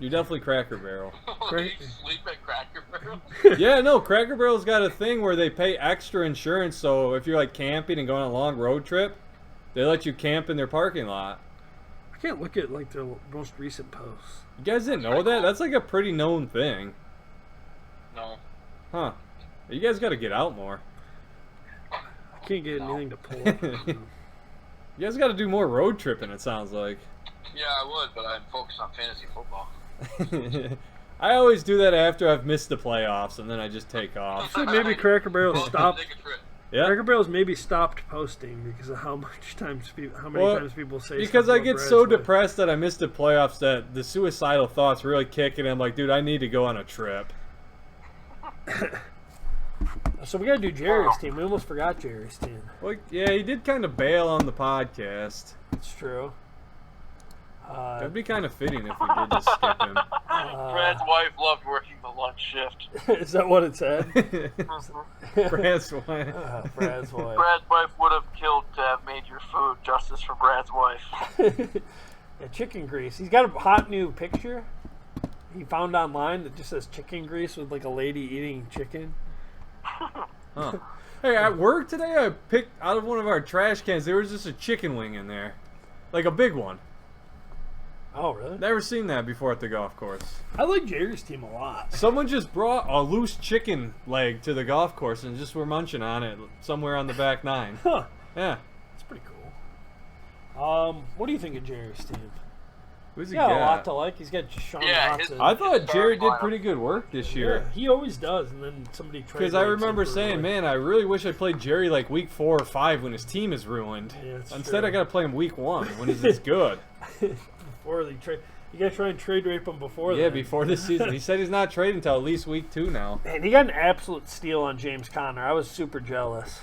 You're definitely Cracker Barrel. Do you sleep at Cracker Barrel? Yeah, no, Cracker Barrel's got a thing where they pay extra insurance, so if you're like camping and going on a long road trip, they let you camp in their parking lot. I can't look at like the most recent posts. You guys didn't know that? That's like a pretty known thing. No. Huh. You guys got to get out more. I can't get anything to pull up. You guys got to do more road tripping, it sounds like. Yeah, I would, but I'm focused on fantasy football. I always do that after I've missed the playoffs, and then I just take off. So maybe Cracker Barrel stopped. Take a trip. Yeah, Cracker Barrel's maybe stopped posting because of how many times people say. because stuff I about get Brad's so wife. depressed that I missed the playoffs that the suicidal thoughts really kick in. I'm like, dude, I need to go on a trip. So we gotta do Jerry's team. We almost forgot Jerry's team. Well, yeah, he did kind of bail on the podcast. It's true. It'd be kind of fitting if we did just skip him. Brad's wife loved working the lunch shift. Is that what it said? Brad's wife. Brad's wife. Brad's wife would have killed to have made your food. Justice for Brad's wife. Yeah, chicken grease. He's got a hot new picture he found online that just says chicken grease with like a lady eating chicken. Huh. Hey, at work today, I picked out of one of our trash cans. There was just a chicken wing in there, like a big one. Oh, really? Never seen that before at the golf course. I like Jerry's team a lot. Someone just brought a loose chicken leg to the golf course and just were munching on it somewhere on the back nine. Huh. Yeah. That's pretty cool. What do you think of Jerry's team? Who's he He's got a got? lot to like. He's got Sean Watson. I thought Jerry did pretty good work this year. Yeah, he always does, and then somebody trades. Because I remember saying, man, I really wish I played Jerry like week 4 or 5 when his team is ruined. Yeah, that's Instead, true. I got to play him week 1 when he's this good. Before they trade, you got to try and trade rape him before. Yeah, then. before this season. He said he's not trading until at least week 2 now. Man, he got an absolute steal on James Conner. I was super jealous.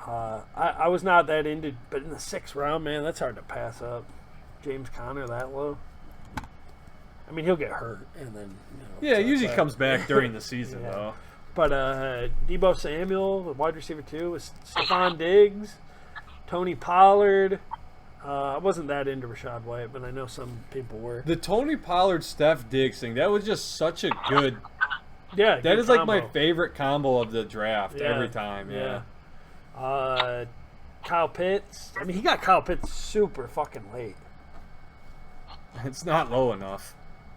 I was not that into, but in the 6th round, man, that's hard to pass up. James Conner that low. I mean, he'll get hurt, and then Yeah, he usually but- comes back during the season, Yeah. though. But Debo Samuel, the wide receiver too, was Stephon Diggs, Tony Pollard. I wasn't that into Rashad White, but I know some people were. The Tony Pollard Steph Diggs thing, that was just such a good. Yeah, That good is like my combo. favorite combo of the draft Yeah, every time. Yeah. Kyle Pitts. I mean, he got Kyle Pitts super fucking late. It's not low enough.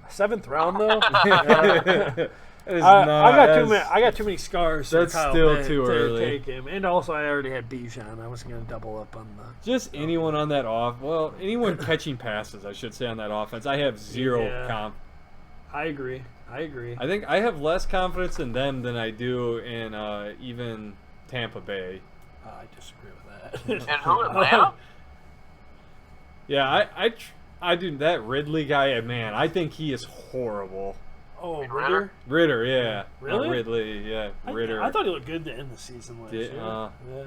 7th round though. That is I not- got that's- too many. I got too many scars. for That's Kyle still Pitts too to early. take him, and also I already had Bijan. I wasn't going to double up on the. Just anyone on that anyone catching passes, I should say, on that offense. I have zero Yeah. comp. I agree. I think I have less confidence in them than I do in even Tampa Bay. I disagree with that. And who, Atlanta? Yeah, I do that Ridley guy. Man, I think he is horrible. Oh, Ritter? Ritter. Ritter, yeah. Really? Not Ridley, yeah. Ritter. I thought he looked good to end the season last Did- year. yeah. Yeah.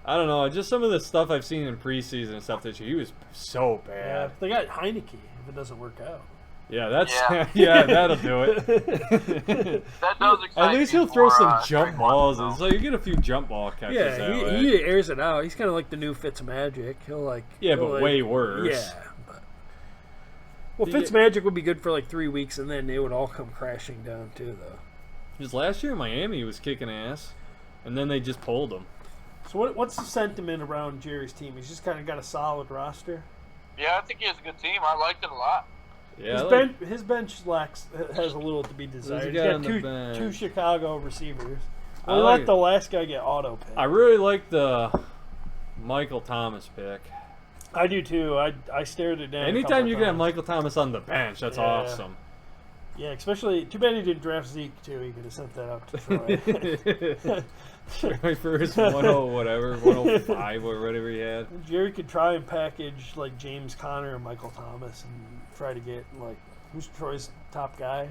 I don't know. Just some of the stuff I've seen in preseason and stuff this year, he was so Yeah, bad. they got Heineke if it doesn't work out. Yeah, that's Yeah. yeah, that'll do it. That does excite At least me he'll throw for, some jump Drake balls, London, and though. so you get a few jump ball catches Yeah, that way. he airs it out. He's kind of like the new Fitzmagic. He'll Yeah, he'll but like- way worse. Yeah. But, well, Yeah. Fitzmagic would be good for like 3 weeks, and then it would all come crashing down too, though. Because last year in Miami, he was kicking ass, and then they just pulled him. So what's the sentiment around Jerry's team? He's just kind of got a solid roster. Yeah, I think he has a good team. I liked it a lot. Yeah, His bench has a little to be desired. he He's got got on the bench? two Chicago receivers. I Well, like- let the last guy get auto pick. I really like the Michael Thomas pick. I do too. I stared it down. a Anytime couple you can have times. Michael Thomas on the bench, that's Yeah. awesome. Yeah, especially too bad he didn't draft Zeke too. He could have sent that out to Troy. My first 10 whatever, 105 or whatever he had. Jerry could try and package like James Conner and Michael Thomas and try to get like who's Troy's top guy?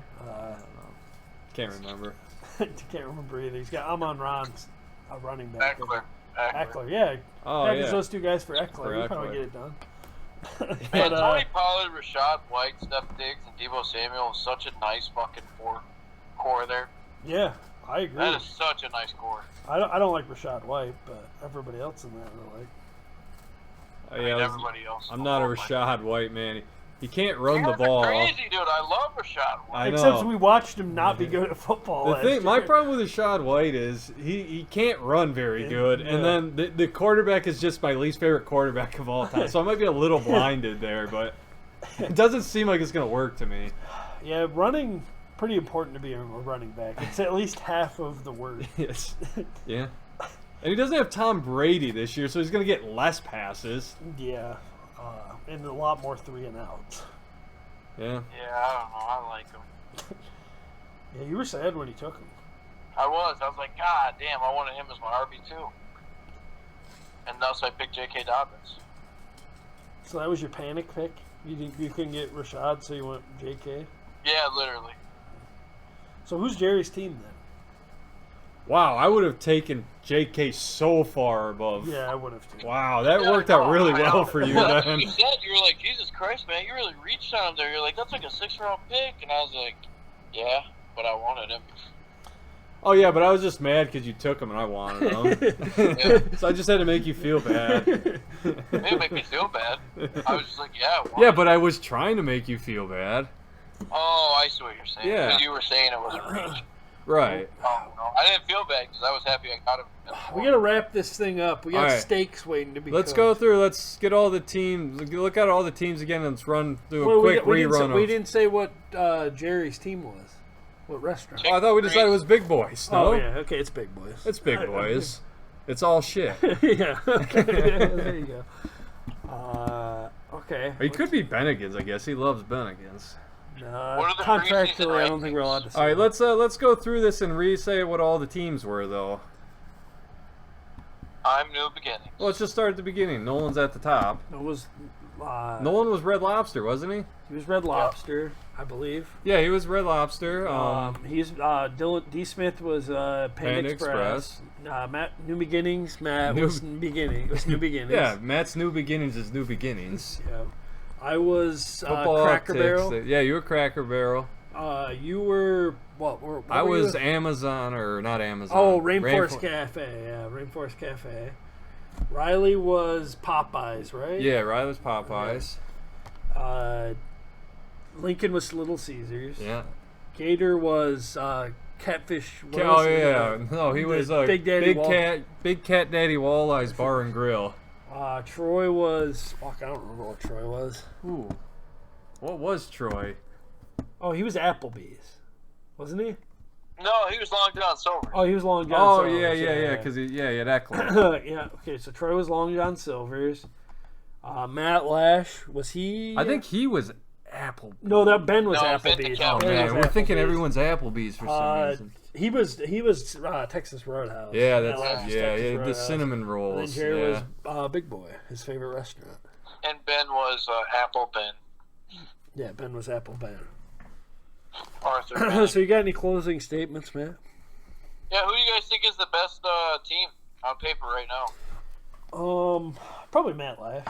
Can't remember. Can't remember either. He's got Amon Ron's a running back. Eckler. Eckler, yeah. Oh, Package yeah. those two guys for Eckler. For We probably Eckler. get it done. Man, but Tony Pollard, Rashad White, Steph Diggs, and Debo Samuel is such a nice fucking core there. yeah, I agree. That is such a nice core. I don't like Rashad White, but everybody else in that I like. I mean, everybody else. I'm not a Rashad White man. He can't run the That's ball. crazy, dude. I love Rashad White. I know. Except we watched him not be good at football. The last thing, my year. problem with Rashad White is he can't run very good, Yeah. and then the quarterback is just my least favorite quarterback of all time. So I might be a little blinded there, but it doesn't seem like it's going to work to me. Yeah, running pretty important to be a running back. It's at least half of the word. Yes. Yeah. And he doesn't have Tom Brady this year, so he's going to get less passes. Yeah, and a lot more 3 and outs. Yeah. Yeah, I don't know. I like him. Yeah, you were sad when he took him. I was like, God damn, I wanted him as my RB2. And thus I picked J.K. Dobbins. So that was your panic pick. You couldn't get Rashad, so you went J.K. Yeah, literally. So who's Jerry's team then? Wow, I would have taken J.K. so far above. Yeah, I would have too. Wow, that Yeah, worked I out know, really I well know. for you Well, then. You said, you were like, Jesus Christ, man, you really reached on him there. You're like, that's like a 6th-round pick. And I was like, yeah, but I wanted him. Oh yeah, but I was just mad because you took him and I wanted him. Yeah. So I just had to make you feel bad. It didn't make me feel bad. I was just like, yeah, I wanted Yeah, him. but I was trying to make you feel bad. Oh, I see what you're saying. Yeah. 'Cause you were saying it wasn't reach. Right. Oh, no. I didn't feel bad because I was happy I got him. We gotta wrap this thing up. We got Alright. steaks waiting to be Let's cooked. go through. Let's get all the teams. Look at all the teams again and let's run through a Well, quick we rerun. we didn't say what Jerry's team was. What restaurant? Oh, I thought we decided it was Big Boys. No? Oh yeah, okay, it's Big Boys. It's Big Boys. It's all shit. Yeah. Okay. There you go. Okay. Or he could be Bennigan's, I guess. He loves Bennigan's. What are the Contractually, preseason I don't think we're allowed to say. All right, let's go through this and re-say what all the teams were, though. I'm New Beginnings. Well, let's just start at the beginning. Nolan's at the top. It was. Nolan was Red Lobster, wasn't he? He was Red Lobster, I believe. Yeah, he was Red Lobster. He's Dylan D. Smith was Panda Express. Matt New Beginnings. Matt was beginning. It was New Beginnings. Yeah, Matt's New Beginnings is New Beginnings. Yeah. I was Football Cracker Optics. Barrel. Yeah, you were Cracker Barrel. You were what? I were was you? Amazon or not Amazon. Oh, Rainforest Cafe. Yeah, Rainforest Cafe. Riley was Popeyes, right? Yeah, Riley's Popeyes. Lincoln was Little Caesars. Yeah. Gator was Catfish. Oh yeah, no, he was Big Daddy Big Cat Daddy Walleye's Bar and Grill. Troy was. Fuck, I don't remember what Troy was. Ooh, what was Troy? Oh, he was Applebee's, wasn't he? No, he was Long John Silver. Oh, he was Long John. Oh Silver's, yeah, because he that close. yeah. Okay, so Troy was Long John Silver's. Matt Lash was he? I think he was Apple. No, that Ben was No, Ben Applebee's. DeKalb. Oh Ben man, was we're thinking Applebee's. everyone's Applebee's for some reason. He was Texas Roadhouse. Yeah, Matt Lash was Texas the Roadhouse. cinnamon And then rolls. Jerry Yeah. was Big Boy, his favorite restaurant. And Ben was Apple Ben. Yeah, Ben was Apple Ben. Arthur Ben. So you got any closing statements, man? Yeah, who do you guys think is the best team on paper right now? Probably Matt Lash.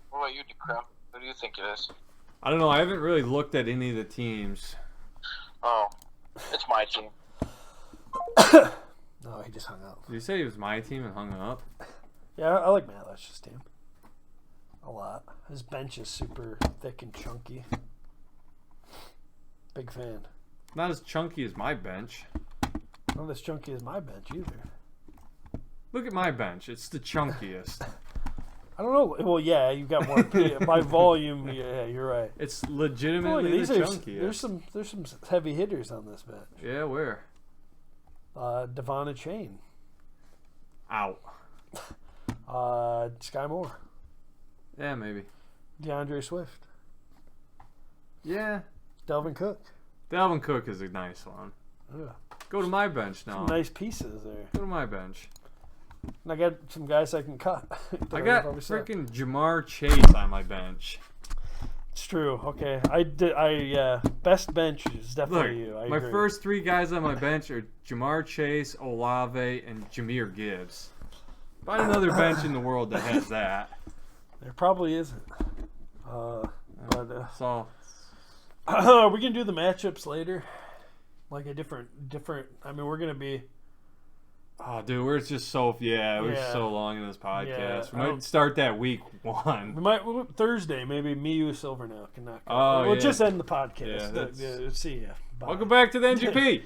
What about you, DeCrem? Who do you think it is? I don't know. I haven't really looked at any of the teams. Oh, it's my team. No, he just hung up. Did you say he was my team and hung up? Yeah, I like Matt Lash's team a lot. His bench is super thick and chunky. Big fan. Not as chunky as my bench. Not as chunky as my bench either. Look at my bench. It's the chunkiest. I don't know. Well, yeah, you've got more by volume. Yeah, you're right. It's Oh, legitimately these the are, chunkiest. there's some heavy hitters on this bench. Yeah, where? Devon and Shane. Out. Sky Moore. Yeah, maybe. DeAndre Swift. Yeah. Delvin Cook. Dalvin Cook is a nice one. Yeah. Go to my bench now. Some nice pieces there. Go to my bench. And I got some guys I can cut. I got freaking Jamar Chase on my bench. It's true. Okay, best bench is definitely Look, you. I my agree. first three guys on my bench are Jamar Chase, Olave, and Jahmyr Gibbs. Find another bench in the world that has that. There probably isn't. So We can do the matchups later, like a different. I mean, we're gonna be. oh, dude, we're just so we're Yeah. so long in this podcast. Yeah, we might start that week We one. might Thursday maybe. Me, you, Silver now can knock. Oh, We'll yeah. just end the podcast. Yeah, that's- See ya. Bye. Welcome back to the NGP.